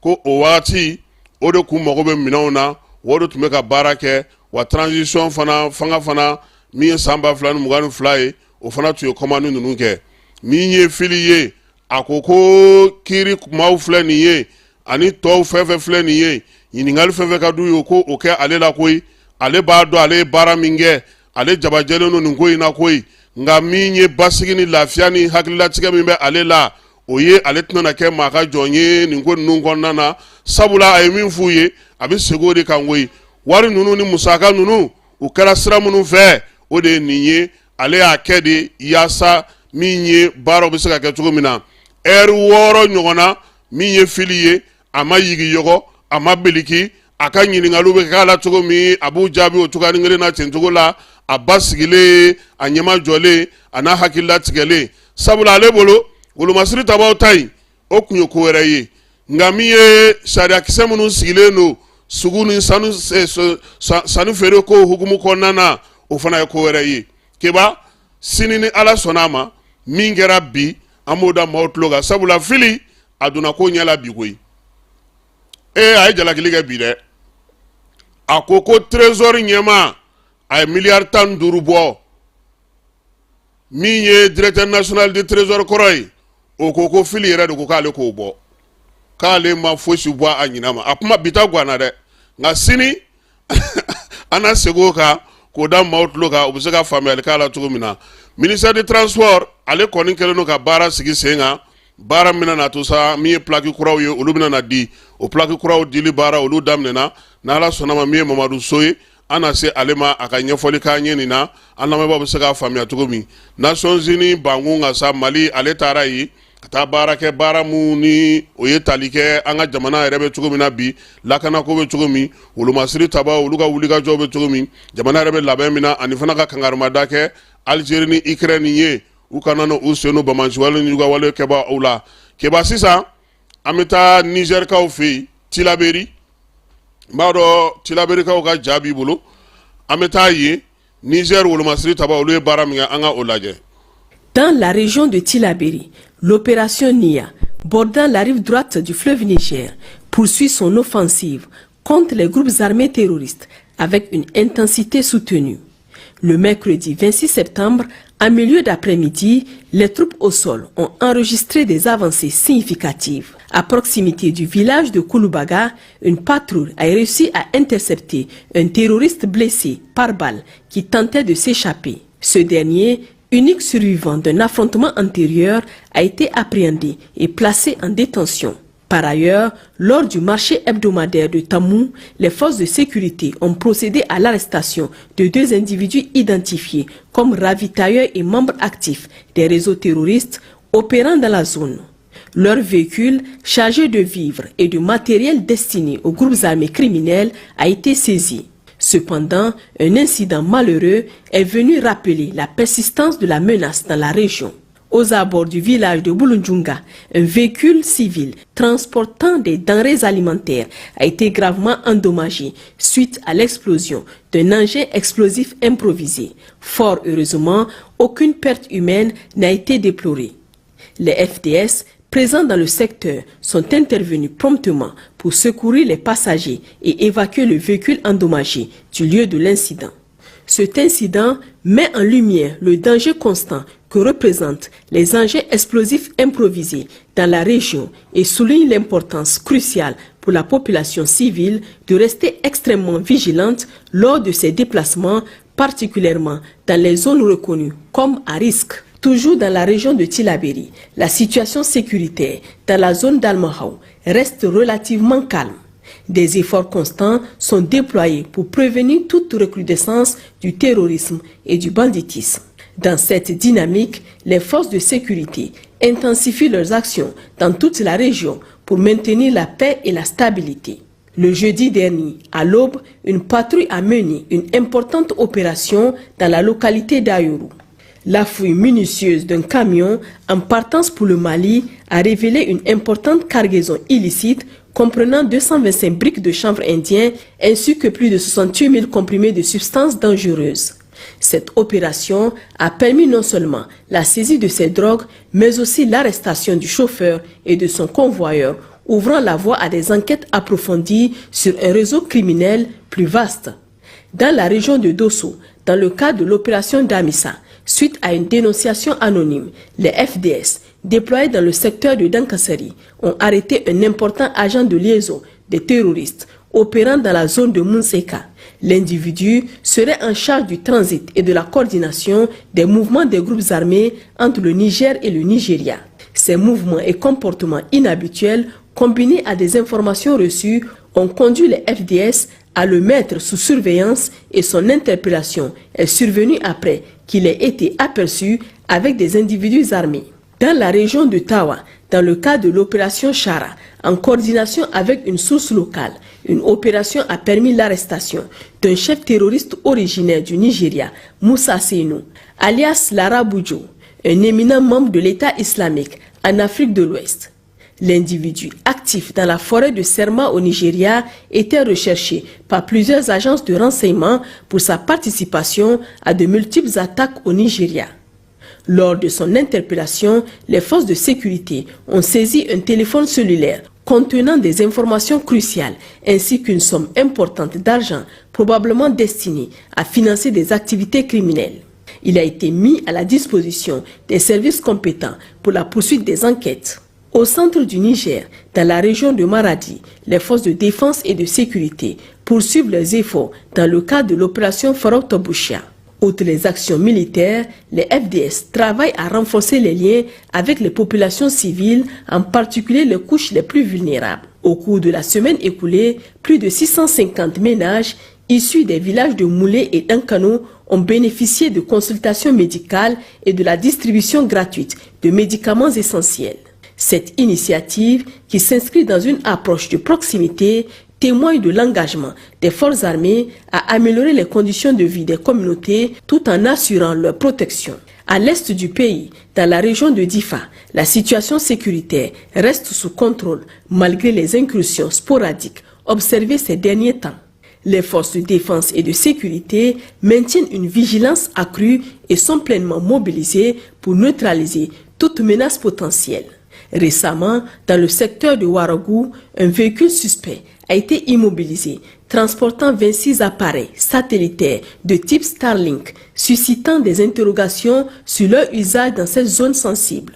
ko o waati o de kun mago bɛ minɛnw na o de tun bɛ ka baara kɛ wa transition fana fanga fana min ye san 2022 ye o fana tun ye commande ninnu kɛ min ye Fili ye a ko kiiri kumaw filɛ nin ye ani tɔw fɛn filɛ nin ye ɲininkali fɛn ka d'u ye ko o kɛ ale la koyi ale b'a dɔn ale ye baara min kɛ ale jabajɛlen don nin ko in na koyi nka min ye basigi ni lafiya ni hakililatigɛ min bɛ ale la o ye ale tɛna kɛ maa ka jɔn ye nin ko ninnu kɔnɔna na sabula a ye min f'u ye a bɛ segin o de kan koyi wari ninnu ni musaka ninnu u kɛra sira minnu fɛ o de ye nin ye ale y'a kɛ de yaasa min ye baaraw bɛ se ka kɛ cogo min na heure 6 ɲɔgɔn na min ye Fili ye a ma yigi yɔgɔ a ma beliki a ka ɲininkaliw bɛ k'a la cogo min a b'u jaabi o cogoya kelen na ten cogo la a ba sigilen a ɲɛma jɔlen a n'a hakilila tigɛlen sabula ale bolo wolomasiri tabaw ta in o tun ye ko wɛrɛ ye nka min ye sariyakisɛ minnu sigilen don sugu ni sanu feere ko hukumu kɔnɔna na o fana ye ko wɛrɛ ye keba sini ni Ala sɔnna a ma min kɛra bi an b'o da maaw tulo kan sabula Fili a donna ko ɲɛ la bi koyi a ye jalakili kɛ bi dɛ a ko trésor ɲɛma a ye miliyari 15 bɔ min ye directeur national du trésor kɔrɔ ye o ko Fili yɛrɛ de ko k'ale k'o bɔ k'ale ma fosi bɔ a ɲina ma a kuma bi ta guana dɛ nka sini an na segin o kan k'o da maaw tulo kan o bɛ se ka faamuyali k'a la cogo min na ministère du transport ale kɔni kɛlen don ka baara sigi sen kan baara min na to sa min ye plaque kuraw ye olu bɛna na di o plaque kuraw dili baara olu daminɛna n'Ala sɔnna ma min ye Mamadu So ye an na se ale ma a ka ɲɛfɔli k'an ye nin na an lamɛnbaaw bɛ se k'a faamuya cogo min Nations Unies bankun ka sa Mali ale taara yen ka taa baara kɛ baara mun ni o ye tali kɛ an ka jamana yɛrɛ bɛ cogo min na bi lakanako bɛ cogo min wolomasiri tabaw olu ka wulikajɔw bɛ cogo min jamana yɛrɛ bɛ labɛn min na ani fana ka kangarimada kɛ Algérie ni Ukraine ye u kana n'u sen don bamanansiwale ni u ka wale kɛba o la kɛba sisan an bɛ taa Niger kaw fɛ yen Tilaberi n b'a dɔn Tilaberi kaw ka ja b'i bolo an bɛ taa yen Niger wolomasiri tabaw olu ye baara min kɛ an ka o lajɛ. Dans la région de Tilaberi, l'opération NIA, bordant la rive droite du fleuve Niger, poursuit son offensive contre les groupes armés terroristes avec une intensité soutenue. Le mercredi 26 septembre, en milieu d'après-midi, les troupes au sol ont enregistré des avancées significatives. À proximité du village de Kouloubaga, une patrouille a réussi à intercepter un terroriste blessé par balle qui tentait de s'échapper. Ce dernier, unique survivant d'un affrontement antérieur, a été appréhendé et placé en détention. Par ailleurs, lors du marché hebdomadaire de Tamou, les forces de sécurité ont procédé à l'arrestation de 2 individus identifiés comme ravitailleurs et membres actifs des réseaux terroristes opérant dans la zone. Leur véhicule, chargé de vivres et de matériel destiné aux groupes armés criminels, a été saisi. Cependant, un incident malheureux est venu rappeler la persistance de la menace dans la région. Aux abords du village de Bulunjunga, un véhicule civil transportant des denrées alimentaires a été gravement endommagé suite à l'explosion d'un engin explosif improvisé. Fort heureusement, aucune perte humaine n'a été déplorée. Les FDS présents dans le secteur sont intervenus promptement pour secourir les passagers et évacuer le véhicule endommagé du lieu de l'incident. Cet incident met en lumière le danger constant que représentent les engins explosifs improvisés dans la région et souligne l'importance cruciale pour la population civile de rester extrêmement vigilante lors de ces déplacements, particulièrement dans les zones reconnues comme à risque. Toujours dans la région de Tillabéri, la situation sécuritaire dans la zone d'Almahou reste relativement calme. Des efforts constants sont déployés pour prévenir toute recrudescence du terrorisme et du banditisme. Dans cette dynamique, les forces de sécurité intensifient leurs actions dans toute la région pour maintenir la paix et la stabilité. Le jeudi dernier, à l'aube, une patrouille a mené une importante opération dans la localité d'Ayourou. La fouille minutieuse d'un camion en partance pour le Mali a révélé une importante cargaison illicite comprenant 225 briques de chanvre indien ainsi que plus de 68 000 comprimés de substances dangereuses. Cette opération a permis non seulement la saisie de ces drogues, mais aussi l'arrestation du chauffeur et de son convoyeur, ouvrant la voie à des enquêtes approfondies sur un réseau criminel plus vaste. Dans la région de Dosso, dans le cadre de l'opération Damissa, suite à une dénonciation anonyme, les FDS, déployés dans le secteur de Dankasari, ont arrêté un important agent de liaison des terroristes opérant dans la zone de Munseka. L'individu serait en charge du transit et de la coordination des mouvements des groupes armés entre le Niger et le Nigeria. Ces mouvements et comportements inhabituels, combinés à des informations reçues, ont conduit les FDS à le mettre sous surveillance et son interpellation est survenue après qu'il ait été aperçu avec des individus armés. Dans la région de Tawa, dans le cadre de l'opération Chara, en coordination avec une source locale, une opération a permis l'arrestation d'un chef terroriste originaire du Nigeria, Moussa Seynou, alias Lara Boudjo, un éminent membre de l'État islamique en Afrique de l'Ouest. L'individu actif dans la forêt de Serma au Nigeria était recherché par plusieurs agences de renseignement pour sa participation à de multiples attaques au Nigeria. Lors de son interpellation, les forces de sécurité ont saisi un téléphone cellulaire contenant des informations cruciales ainsi qu'une somme importante d'argent probablement destinée à financer des activités criminelles. Il a été mis à la disposition des services compétents pour la poursuite des enquêtes. Au centre du Niger, dans la région de Maradi, les forces de défense et de sécurité poursuivent leurs efforts dans le cadre de l'opération Farok-Tobouchia. Outre les actions militaires, les FDS travaillent à renforcer les liens avec les populations civiles, en particulier les couches les plus vulnérables. Au cours de la semaine écoulée, plus de 650 ménages issus des villages de Moulé et d'Ankano ont bénéficié de consultations médicales et de la distribution gratuite de médicaments essentiels. Cette initiative, qui s'inscrit dans une approche de proximité, témoigne de l'engagement des forces armées à améliorer les conditions de vie des communautés tout en assurant leur protection. À l'est du pays, dans la région de Difa, la situation sécuritaire reste sous contrôle malgré les incursions sporadiques observées ces derniers temps. Les forces de défense et de sécurité maintiennent une vigilance accrue et sont pleinement mobilisées pour neutraliser toute menace potentielle. Récemment, dans le secteur de Ouaragou, un véhicule suspect a été immobilisé, transportant 26 appareils satellitaires de type Starlink, suscitant des interrogations sur leur usage dans cette zone sensible.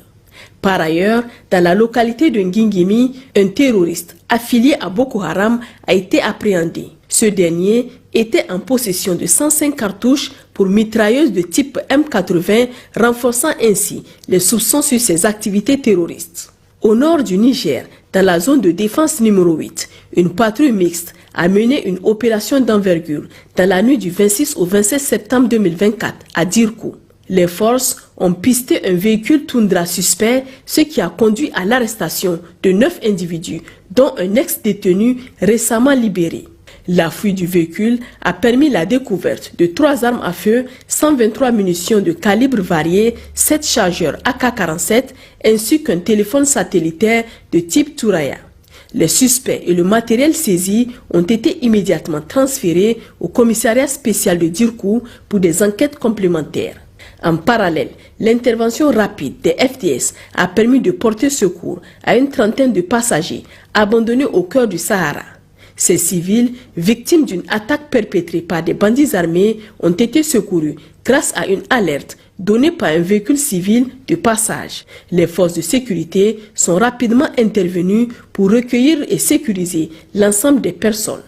Par ailleurs, dans la localité de Ngingimi, un terroriste affilié à Boko Haram a été appréhendé. Ce dernier était en possession de 105 cartouches pour mitrailleuses de type M80, renforçant ainsi les soupçons sur ses activités terroristes. Au nord du Niger, dans la zone de défense numéro 8, une patrouille mixte a mené une opération d'envergure dans la nuit du 26 au 27 septembre 2024 à Dirkou. Les forces ont pisté un véhicule Tundra suspect, ce qui a conduit à l'arrestation de 9 individus, dont un ex-détenu récemment libéré. La fuite du véhicule a permis la découverte de 3 armes à feu, 123 munitions de calibre varié, 7 chargeurs AK-47 ainsi qu'un téléphone satellitaire de type Touraya. Les suspects et le matériel saisi ont été immédiatement transférés au commissariat spécial de Dirkou pour des enquêtes complémentaires. En parallèle, l'intervention rapide des FDS a permis de porter secours à une trentaine de passagers abandonnés au cœur du Sahara. Ces civils, victimes d'une attaque perpétrée par des bandits armés, ont été secourus grâce à une alerte donnée par un véhicule civil de passage. Les forces de sécurité sont rapidement intervenues pour recueillir et sécuriser l'ensemble des personnes.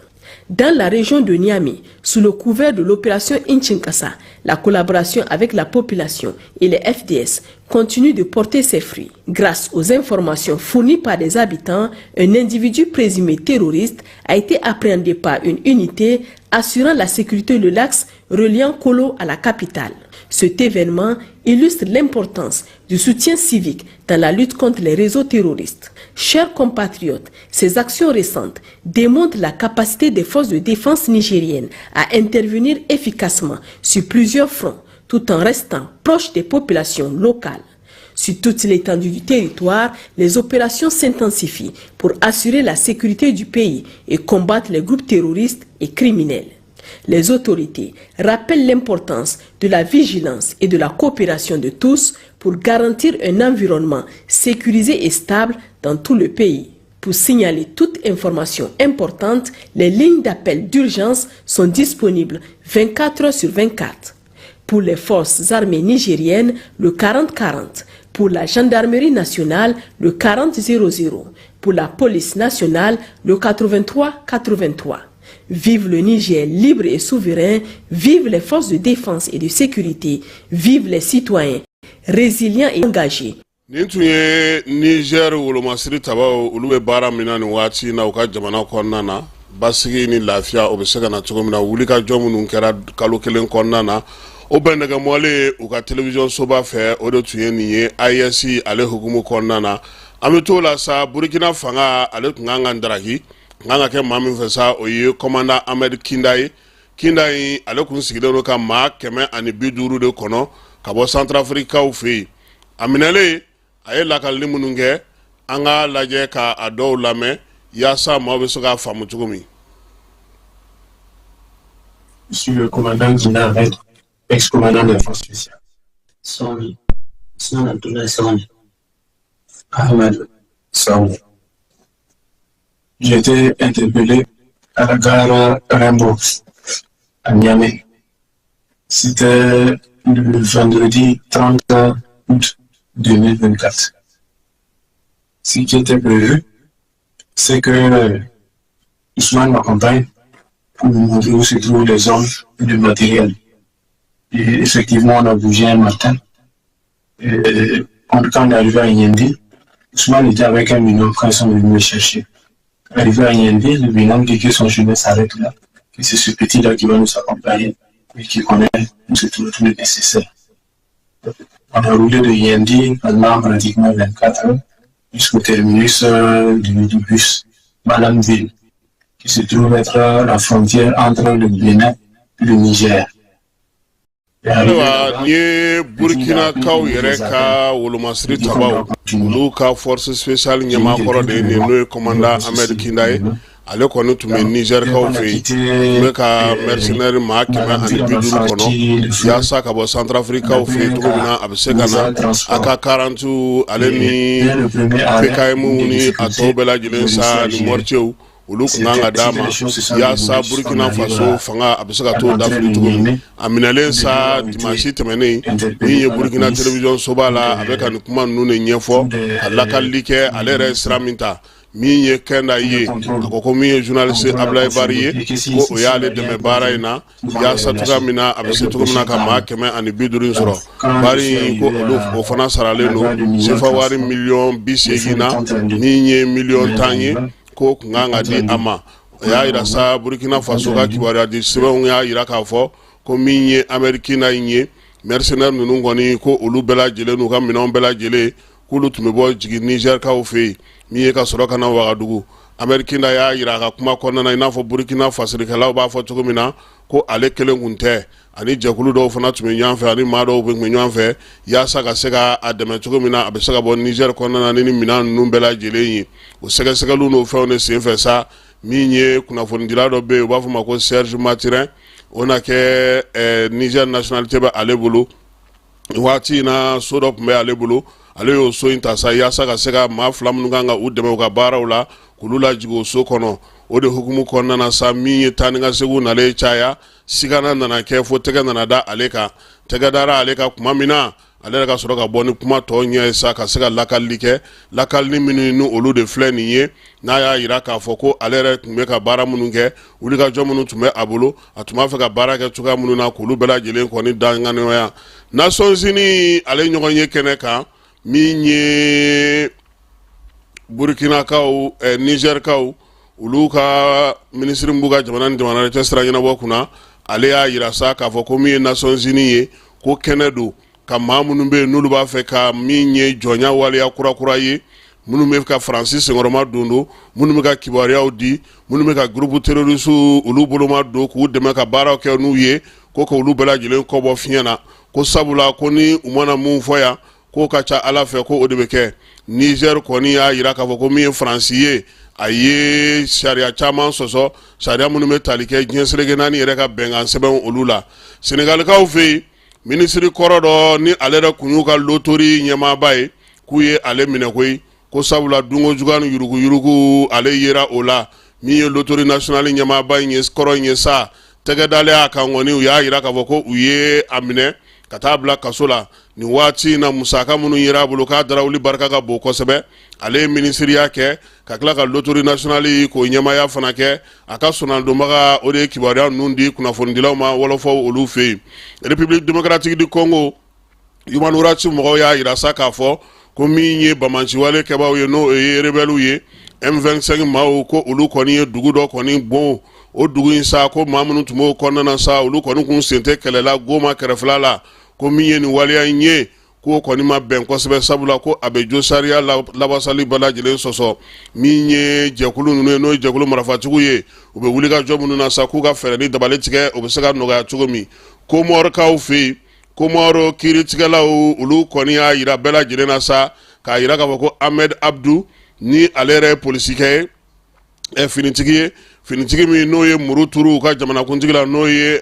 Dans la région de Niamey, sous le couvert de l'opération Inchinkasa, la collaboration avec la population et les FDS continue de porter ses fruits. Grâce aux informations fournies par des habitants, un individu présumé terroriste a été appréhendé par une unité assurant la sécurité de l'axe reliant Kolo à la capitale. Cet événement illustre l'importance du soutien civique dans la lutte contre les réseaux terroristes. Chers compatriotes, ces actions récentes démontrent la capacité des forces de défense nigériennes à intervenir efficacement sur plusieurs fronts, tout en restant proches des populations locales. Sur toute l'étendue du territoire, les opérations s'intensifient pour assurer la sécurité du pays et combattre les groupes terroristes et criminels. Les autorités rappellent l'importance de la vigilance et de la coopération de tous pour garantir un environnement sécurisé et stable dans tout le pays. Pour signaler toute information importante, les lignes d'appel d'urgence sont disponibles 24 heures sur 24. Pour les forces armées nigériennes, le 40-40. Pour la gendarmerie nationale, le 40-00. Pour la police nationale, le 83-83. Vive le Niger libre et souverain, vive les forces de défense et de sécurité, vive les citoyens résilients et engagés. Nintuye Niger wolomasiri tabaw ulu bara minani wati na uka jamana konnana basigi ni lafia obesega na tugomina wulika jomu nunkera kalo kelen konnana obendaga mole uka television soba fe odo tuye niye ISC ale hukumu konnana ametola sa Burkina fanga ale nganga ndaraki nganga ke mami fesa oye commandant Ahmed Kindaye ale kun sigidero ka ma keme ani biduru de kono kabo Centrafrica ou fe aminale aye lakal limununge anga laje ka ado lame yasa mabe soga famu tugumi. Monsieur le commandant Gina Ahmed, ex-commandant de la force spéciale. Sami, Sinan Abdullah Sami. Ahmed Sami. J'ai été interpellé à la gare Rainbow, à Niamey. C'était le vendredi 30 août 2024. Ce qui était prévu, c'est que Ousmane m'accompagne pour nous montrer où se trouvent les hommes et le matériel. Et effectivement, on a bougé un matin. Et quand on est arrivé à Yendi, Ousmane était avec un binôme quand ils sont venus me chercher. Arrivé à Yendi, le binôme dit que son chemin s'arrête là, que c'est ce petit-là qui va nous accompagner et qui connaît tout le nécessaire. On a roulé de Yendi pendant pratiquement 24 heures jusqu'au terminus du bus Malamville, qui se trouve être la frontière entre le Bénin et le Niger. Alors, ni Burkina kaw yere ka wolomasiri tabaw ulu ka force spéciale nyama koro de ne commandant Ahmed Kindaye ale konu tume Niger kaw fe me ka mercenaire ma kema ani biduru kono ya sa ka bo Centrafrica au fe to bina absegana aka 40 ale ni PKM ni atobela jilensa ni morcheu ulu kunganga dama ya sa Burkina Faso fanga abisaka to dafri tugum aminalen sa dimanche temene ni Burkina television sobala avec un kuma nune nyefo alaka like alere sraminta mi ye kenda ye akoko mi journaliste Ablaye Bariye ko oyale de me baraina ya sa tugamina abise tugumna kama keme ani bidurin soro bari ko ulu o fana sarale no sefa wari million bisegina ni ye million tanye ko nganga di ama ya ira sa Burkina Faso ka kiwara di sebe ya ira ka fo ko minye amerikina nye mercenaire nunu ngoni ko olu bela jele nu ka minon bela jele ko lu tume bo jigi Niger ka ofe miye ka soro kana Wagadugu Amerikinda y'a yira ka kuma kɔnɔna na i n'a fɔ Burkina fasirikɛlaw b'a fɔ cogo min na ko ale kelen kun tɛ ani jɛkulu dɔw fana tun bɛ ɲɔgɔn fɛ ani maa dɔw bɛ ɲɔgɔn fɛ yaasa ka se ka a dɛmɛ cogo min na a bɛ se ka bɔ Niger kɔnɔna na ni minɛn ninnu bɛɛ lajɛlen ye o sɛgɛsɛgɛliw n'o fɛnw de sen fɛ sa min ye kunnafonidila dɔ bɛ yen u b'a fɔ ma ko Serge Matirin o na kɛ Niger nationalité bɛ ale bolo waati in na so dɔ tun bɛ ale bolo ale y'o so in ta sa yaasa ka se ka maa fila minnu kan ka u dɛmɛ u ka baaraw la k'olu lajigin o so kɔnɔ o de hukumu kɔnɔna na sa min ye taa ni ka seginw nalen caya sigana nana kɛ fo tɛgɛ nana da ale kan tɛgɛ dara ale kan kuma min na ale yɛrɛ ka sɔrɔ ka bɔ ni kuma tɔ ɲɛ ye sa ka se ka lakalili kɛ lakalili minnu ni olu de filɛ nin ye n'a y'a yira k'a fɔ ko ale yɛrɛ tun bɛ ka baara minnu kɛ wulikajɔ minnu tun bɛ a bolo a tun b'a fɛ ka baara kɛ cogoya minnu na k'olu bɛɛ lajɛlen kɔni danganiya Nations Unies ale ɲɔgɔn ye kɛnɛ kan min ye Burkinakaw Nigerkaw olu ka minisiri b'u ka jamana ni jamana cɛ sira ɲɛnabɔ kunna ale y'a yira sa k'a fɔ ko min ye Nations Unies ye ko kɛnɛ don ka maa minnu bɛ yen n'olu b'a fɛ ka min ye jɔnya waleya kura ye minnu bɛ ka Faransi senkɔrɔma don minnu bɛ ka kibaruyaw di minnu bɛ ka groupe terroriste olu boloma don k'u dɛmɛ ka baaraw kɛ n'u ye ko k'olu bɛɛ lajɛlen kɔbɔ fiɲɛ na ko sabula ko ni u mana mun fɔ yan ko ka ca Ala fɛ ko o de bɛ kɛ Niger kɔni y'a yira k'a fɔ ko min ye Faransi ye a ye sariya caman sɔsɔ sariya minnu bɛ tali kɛ diɲɛ seleke naani yɛrɛ ka bɛnkan sɛbɛn olu la Senegalikaw fɛ yen minisiri kɔrɔ dɔ ni ale yɛrɛ kun y'u ka lotori ɲɛmaaba ye k'u ye ale minɛ koyi ko sabula dungo juguya ni yuruguyurugu ale yera o la min ye lotori national ɲɛmaaba in ye kɔrɔ in ye sa tɛgɛ dalen a kan kɔni u y'a yira k'a fɔ ko u ye a minɛ ka taa bila kaso la nin waati in na musaka minnu yera a bolo k'a darawuli barika ka bon kosɛbɛ ale ye minisiriya kɛ ka tila ka lotori national k'o ɲɛmaya fana kɛ a ka sɔnnadenbaga o de ye kibaruya ninnu di kunnafonidilaw ma wɔlɔfɔw olu fɛ yen République démocratique du Congo Human Rights mɔgɔw y'a yira sa k'a fɔ ko min ye bamanciwale kɛbaaw ye n'o ye rebelles ye M25 maaw ko olu kɔni ye dugu dɔ kɔni bon o dugu in sa ko maa minnu tun b'o kɔnɔna na sa olu kɔni kun sen tɛ kɛlɛla Goma kɛrɛfɛla la ko min ye nin waleya in ye ko kɔni ma bɛn kosɛbɛ sabula ko a bɛ jo sariya labasali bɛɛ lajɛlen sɔsɔ min ye jɛkulu ninnu ye n'o ye jɛkulu marafatigiw ye u bɛ wuli ka jɔ minnu na sa k'u ka fɛɛrɛ ni dabali tigɛ o bɛ se ka nɔgɔya cogo min Komɔrikaw fɛ yen Komɔro kiiritigɛlaw olu kɔni y'a yira bɛɛ lajɛlen na sa k'a yira k'a fɔ ko Ahmed Abdou ni ale yɛrɛ ye polisikɛ ye finitigi ye finitigi min n'o ye muru turu u ka jamanakuntigi la n'o ye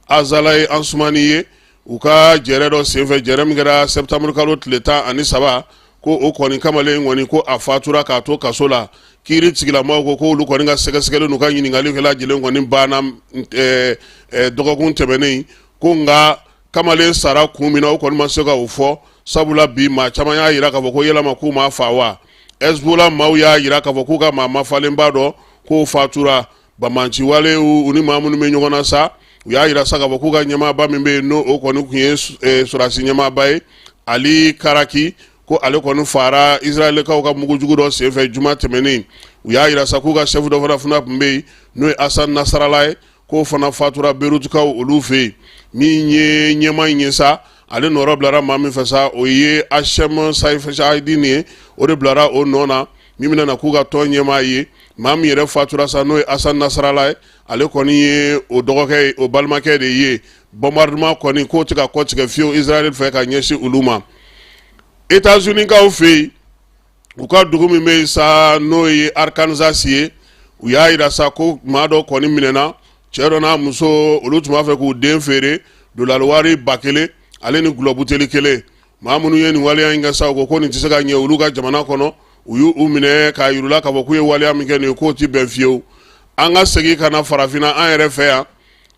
Azalaye Ansumani ye u ka jɛrɛ dɔ senfɛ jɛrɛ min kɛra septembre kalo tile 13 ko o kɔni kamalen kɔni ko a fatura k'a to kaso la kiiri tigilamaw ko olu kɔni ka sɛgɛsɛgɛli n'u ka ɲininkali kɛla lajɛlen kɔni banna dɔgɔkun tɛmɛnen ko nka kamalen sara kun min na o kɔni ma se ka o fɔ sabula bi maa caman y'a yira k'a fɔ ko yɛlɛma k'u ma fa wa Hezbollah maaw y'a yira k'a fɔ k'u ka maa mafalenba dɔ k'o fatura bamanciwalew u ni maa minnu bɛ ɲɔgɔn na sa u y'a yira sa k'a fɔ k'u ka ɲɛmaaba min bɛ yen n'o o kɔni kun ye sɔrɔdasi ɲɛmaaba ye Ali Karaki ko ale kɔni fara Israɛlikaw ka mugujugu dɔ senfɛ juma tɛmɛnen u y'a yira sa k'u ka chef dɔ fana tun bɛ yen n'o ye Hassan Nasrallah ye k'o fana fatura Beirutkaw olu fɛ yen min ye ɲɛma in ye sa ale nɔrɔ bilara maa min fɛ sa o ye Hachem Saïfedine ye o de bilara o nɔ na min bɛna na k'u ka tɔn ɲɛmaa ye maa min yɛrɛ fatura sa n'o ye Hassan Nasrallah ye ale kɔni ye o dɔgɔkɛ ye o balimakɛ de ye bombardement kɔni k'o tɛ ka kɔtigɛ fiyewu Israël fɛ ka ɲɛsin olu ma États-Unis kaw fɛ yen u ka dugu min bɛ yen sa n'o ye Arkansas ye u y'a yira sa ko maa dɔ kɔni minɛna cɛ dɔ n'a muso olu tun b'a fɛ k'u den feere dolari wari 1000 ale ni gulɔ buteli 1 maa minnu ye nin waleya in kɛ sa u ko nin tɛ se ka ɲɛ olu ka jamana kɔnɔ u y'u minɛ k'a yirula k'a fɔ k'u ye waleya min kɛ nin ye k'o tɛ bɛn fiyewu an ka segin ka na farafinna an yɛrɛ fɛ yan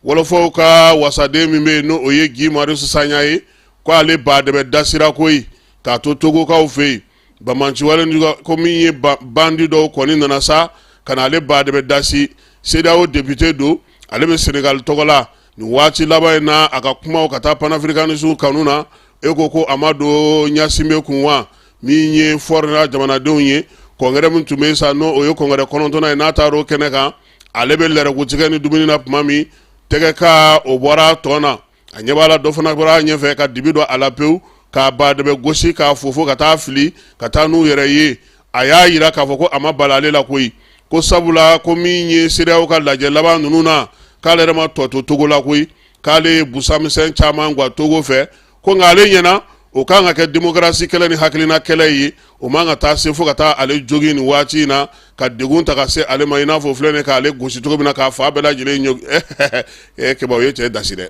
wɔlɔfɔw ka wasaden min bɛ yen n'o ye Guy Marius Sagna ye ko ale baadɛmɛ dasira koyi k'a to Togokaw fɛ yen bamanciwale ko min ye bandi dɔw kɔni nana sa ka na ale baadɛmɛ dasi CEDEAO député don ale bɛ Senegal tɔgɔ la nin waati laban in na a ka kumaw ka taa panafricanisme kanu na e ko a ma don Ɲasimbe kun wa min ye fɔrina jamanadenw ye kɔngɛrɛ min tun bɛ sa n'o o ye kɔngɛrɛ 9nan ye n'a taara o kɛnɛ kan ale bɛ lɛrɛkutigɛ ni dumuni na tuma min tɛgɛ ka o bɔra tɔ na a ɲɛ b'a la dɔ fana bɔra a ɲɛfɛ ka dibi dɔ a la pewu k'a baadɛmɛ gosi k'a fofo ka taa fili ka taa n'u yɛrɛ ye a y'a yira k'a fɔ ko a ma bala ale la koyi ko sabula ko min ye seereyaw ka lajɛ laban ninnu na k'ale yɛrɛ ma tɔ to Togo la koyi k'ale busamisɛn caman gwa Togo fɛ ko nka ale ɲɛna o kan ka kɛ démocratie kɛlɛ ni hakilina kɛlɛ ye o man ka taa se fo ka taa ale jogi ni waati in na ka degun ta ka se ale ma i n'a fɔ filɛ nin k'ale gosi cogo min na k'a fa bɛɛ lajɛlen ɲɔ kɛba o ye cɛ dasi dɛ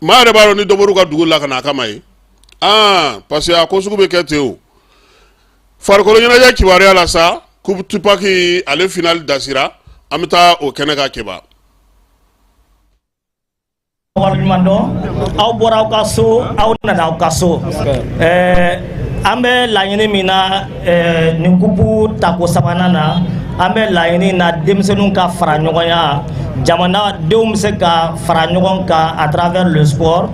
maa yɛrɛ b'a dɔn ni dɔ bɔr'u ka dugu la ka na a kama ye parce que a ko sugu bɛ kɛ ten o farikolo ɲɛnajɛ kibaruya la sa Coupe Tupac ale final dasira an bɛ taa o kɛnɛ ka kɛba aw bɔra aw ka so aw nana aw ka so an bɛ laɲini min na nin kupu tako sabanan na an bɛ laɲini na denmisɛnninw ka fara ɲɔgɔnya jamanadenw bɛ se ka fara ɲɔgɔn kan à travers le sport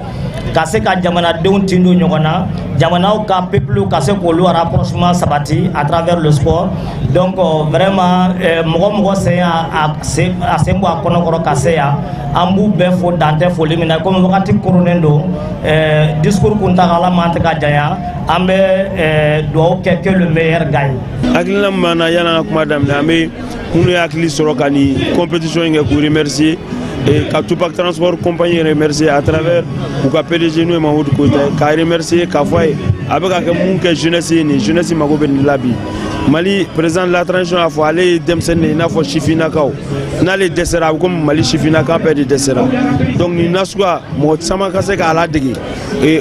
ka se ka jamanadenw tin don ɲɔgɔn na jamanaw ka peuple ka se k'olu rapprochement sabati à travers le sport donc vraiment mɔgɔ sen a sen bɔ a kɔnɔkɔrɔ ka se yan an b'u bɛɛ fo dantɛ foli min na komi wagati korunnen don discours kuntagala man tɛ ka janya an bɛ dugawu kɛ que le meilleur gagne. hakilina min b'an na yan'an ka kuma daminɛ an bɛ minnu ye hakili sɔrɔ ka nin compétition in kɛ k'u remercier ka Tupac Transport compagnie remercier à travers u ka PDG n'o ye Mahamudu Koyita ye k'a remercier k'a fɔ a ye a bɛ ka kɛ mun kɛ jeunesse ye nin jeunesse mago bɛ nin la bi Mali président de la transition a fɔ ale ye denmisɛnnin de ye i n'a fɔ sifinnakaw n'ale dɛsɛra a bɛ komi Mali sifinnaka bɛɛ de dɛsɛra donc nin nasuguya mɔgɔ caman ka se k'a ladege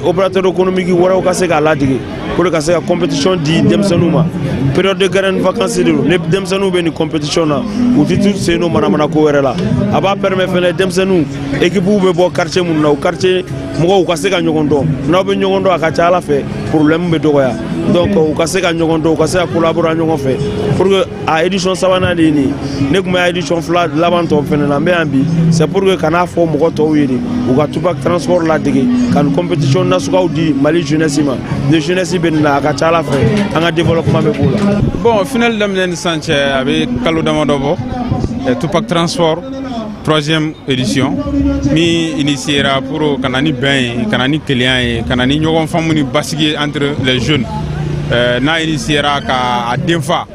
opérateur économique wɛrɛw ka se k'a ladege pour que ka se ka compétition di denmisɛnninw ma période de grande vacances de don ni denmisɛnninw bɛ nin compétition na u tɛ t'u sen don manamana ko wɛrɛ la a b'a permettre fɛnɛ denmisɛnninw équipew bɛ bɔ quartier minnu na o quartier mɔgɔw ka se ka ɲɔgɔn dɔn n'aw bɛ ɲɔgɔn dɔn a ka ca Ala fɛ problème bɛ dɔgɔya donc u ka se ka ɲɔgɔn dɔn u ka se ka collaborer ɲɔgɔn fɛ pour que a édition sabanan de ye nin ne tun bɛ édition fila laban tɔ fɛnɛ na n bɛ yan bi c'est pour que kana fɔ mɔgɔ tɔw ye de u ka Tupac Transport ladege ka nin compétition nasuguyaw di Mali jeunesse ma ni jeunesse bɛ nin na a ka ca Ala fɛ an ka développement bɛ k'o la. Bon final daminɛ ni sisan cɛ a bɛ kalo damadɔ bɔ Tupac Transport 3e édition mi initiera pour kana ni bɛn ye kana ni kelenya ye kana ni ɲɔgɔn faamu ni basigi entre les jeunes n'a initiera ka a denfa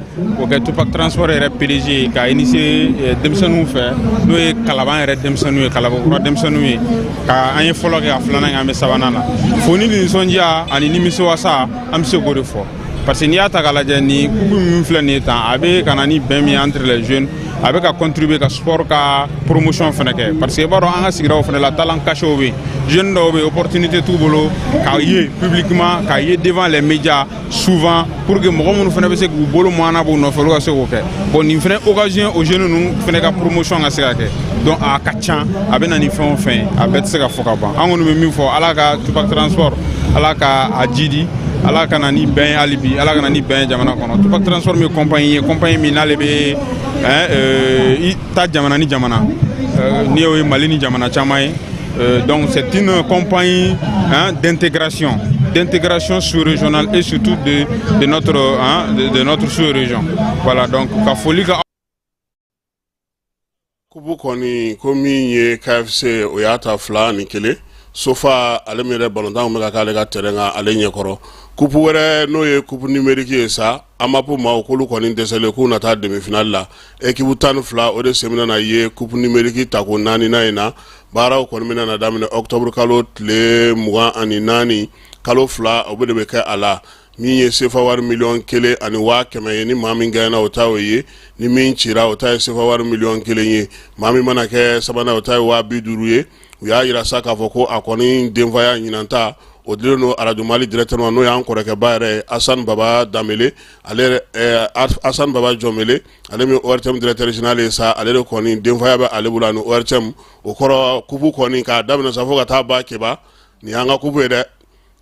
o kɛ Tupac Transport yɛrɛ PDG ka initier denmisɛnninw fɛ n'o ye Kalaban yɛrɛ denmisɛnninw ye Kalabakura denmisɛnninw ye ka an ye fɔlɔ kɛ ka filanan kɛ an bɛ sabanan na fo ni nisɔndiya ani nimisiwasa an bɛ se k'o de fɔ parce que n'i y'a ta k'a lajɛ ni coupe min filɛ nin ye tan a bɛ ka na ni bɛn min entre les jeunes a bɛ ka contribuer ka sport ka promotion fɛnɛ kɛ parce que i b'a dɔn an ka sigidaw fɛnɛ la talent caché bɛ jeunes dɔw bɛ opportunité t'u bolo k'a ye publiquement k'a ye devant les médias souvent pour que mɔgɔ minnu fɛnɛ bɛ se k'u bolo mɔna b'u nɔfɛ olu ka se k'o kɛ bon nin fɛnɛ occasion aux jeunes ninnu fɛnɛ ka promotion ka se ka kɛ donc a ka ca a bɛ na ni fɛn o fɛn ye a bɛɛ tɛ se ka fɔ ka ban an kɔni bɛ min fɔ Ala ka Tupac Transport Ala ka a jidi Ala kana ni bɛn hali bi Ala kana ni bɛn jamana kɔnɔ Tupac Transport min ye compagnie min n'ale bɛ ta jamana ni jamana n'i y'o ye Mali ni jamana caman ye donc c'est une compagnie d'intégration sous-régionale et surtout de notre sous-région voilà donc ka foli ka kubu kɔni ko min ye KFC o y'a ta 2 ni 1 sofa ale min yɛrɛ balontan bɛ ka k'ale ka terrain kan ale ɲɛkɔrɔ kupu wɛrɛ n'o ye kupu numérique ye sa an b'a fɔ maaw k'olu kɔni dɛsɛlen k'u na taa demi-finale la équipe 12 o de sɛmɛna na ye kupu numérique ta ko 4nan in na baaraw kɔni bɛna na daminɛ octobre kalo tile 24 kalo 2 o de bɛ kɛ a la min ye sefa wari $1,000,000 ani 100,000 ye ni maa min gagné o ta o ye ni min cira o ta ye sefa wari $1,000,000 ye maa min mana kɛ sabanan o ta ye 50,000 ye u y'a yira sa k'a fɔ ko a kɔni denfaya ɲinanta o dilen no Radio Mali directement n'o y'an kɔrɔkɛba yɛrɛ Hassan Baba Damele ale Hassan Baba Jɔnmele ale min ORTM directeur général ye sa ale de kɔni denfaya bɛ ale bolo ani ORTM o kɔrɔ kupu kɔni k'a daminɛ sa fo ka taa ba kɛba ni y'an ka kupu ye dɛ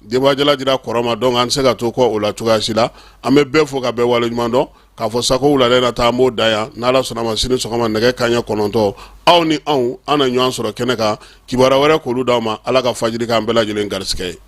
denbajala dira kɔrɔma donc an tɛ se ka to kɔ o la cogoya si la an bɛ bɛɛ fo ka bɛɛ waleɲuman dɔn k'a fɔ sako wulada in na taa an b'o da yan n'Ala sɔnna ma sini sɔgɔma nɛgɛ kanɲɛ 9 aw ni anw an na ɲɔgɔn sɔrɔ kɛnɛ kan kibaruya wɛrɛ k'olu d'aw ma Ala ka fajiri k'an bɛɛ lajɛlen garisigɛ ye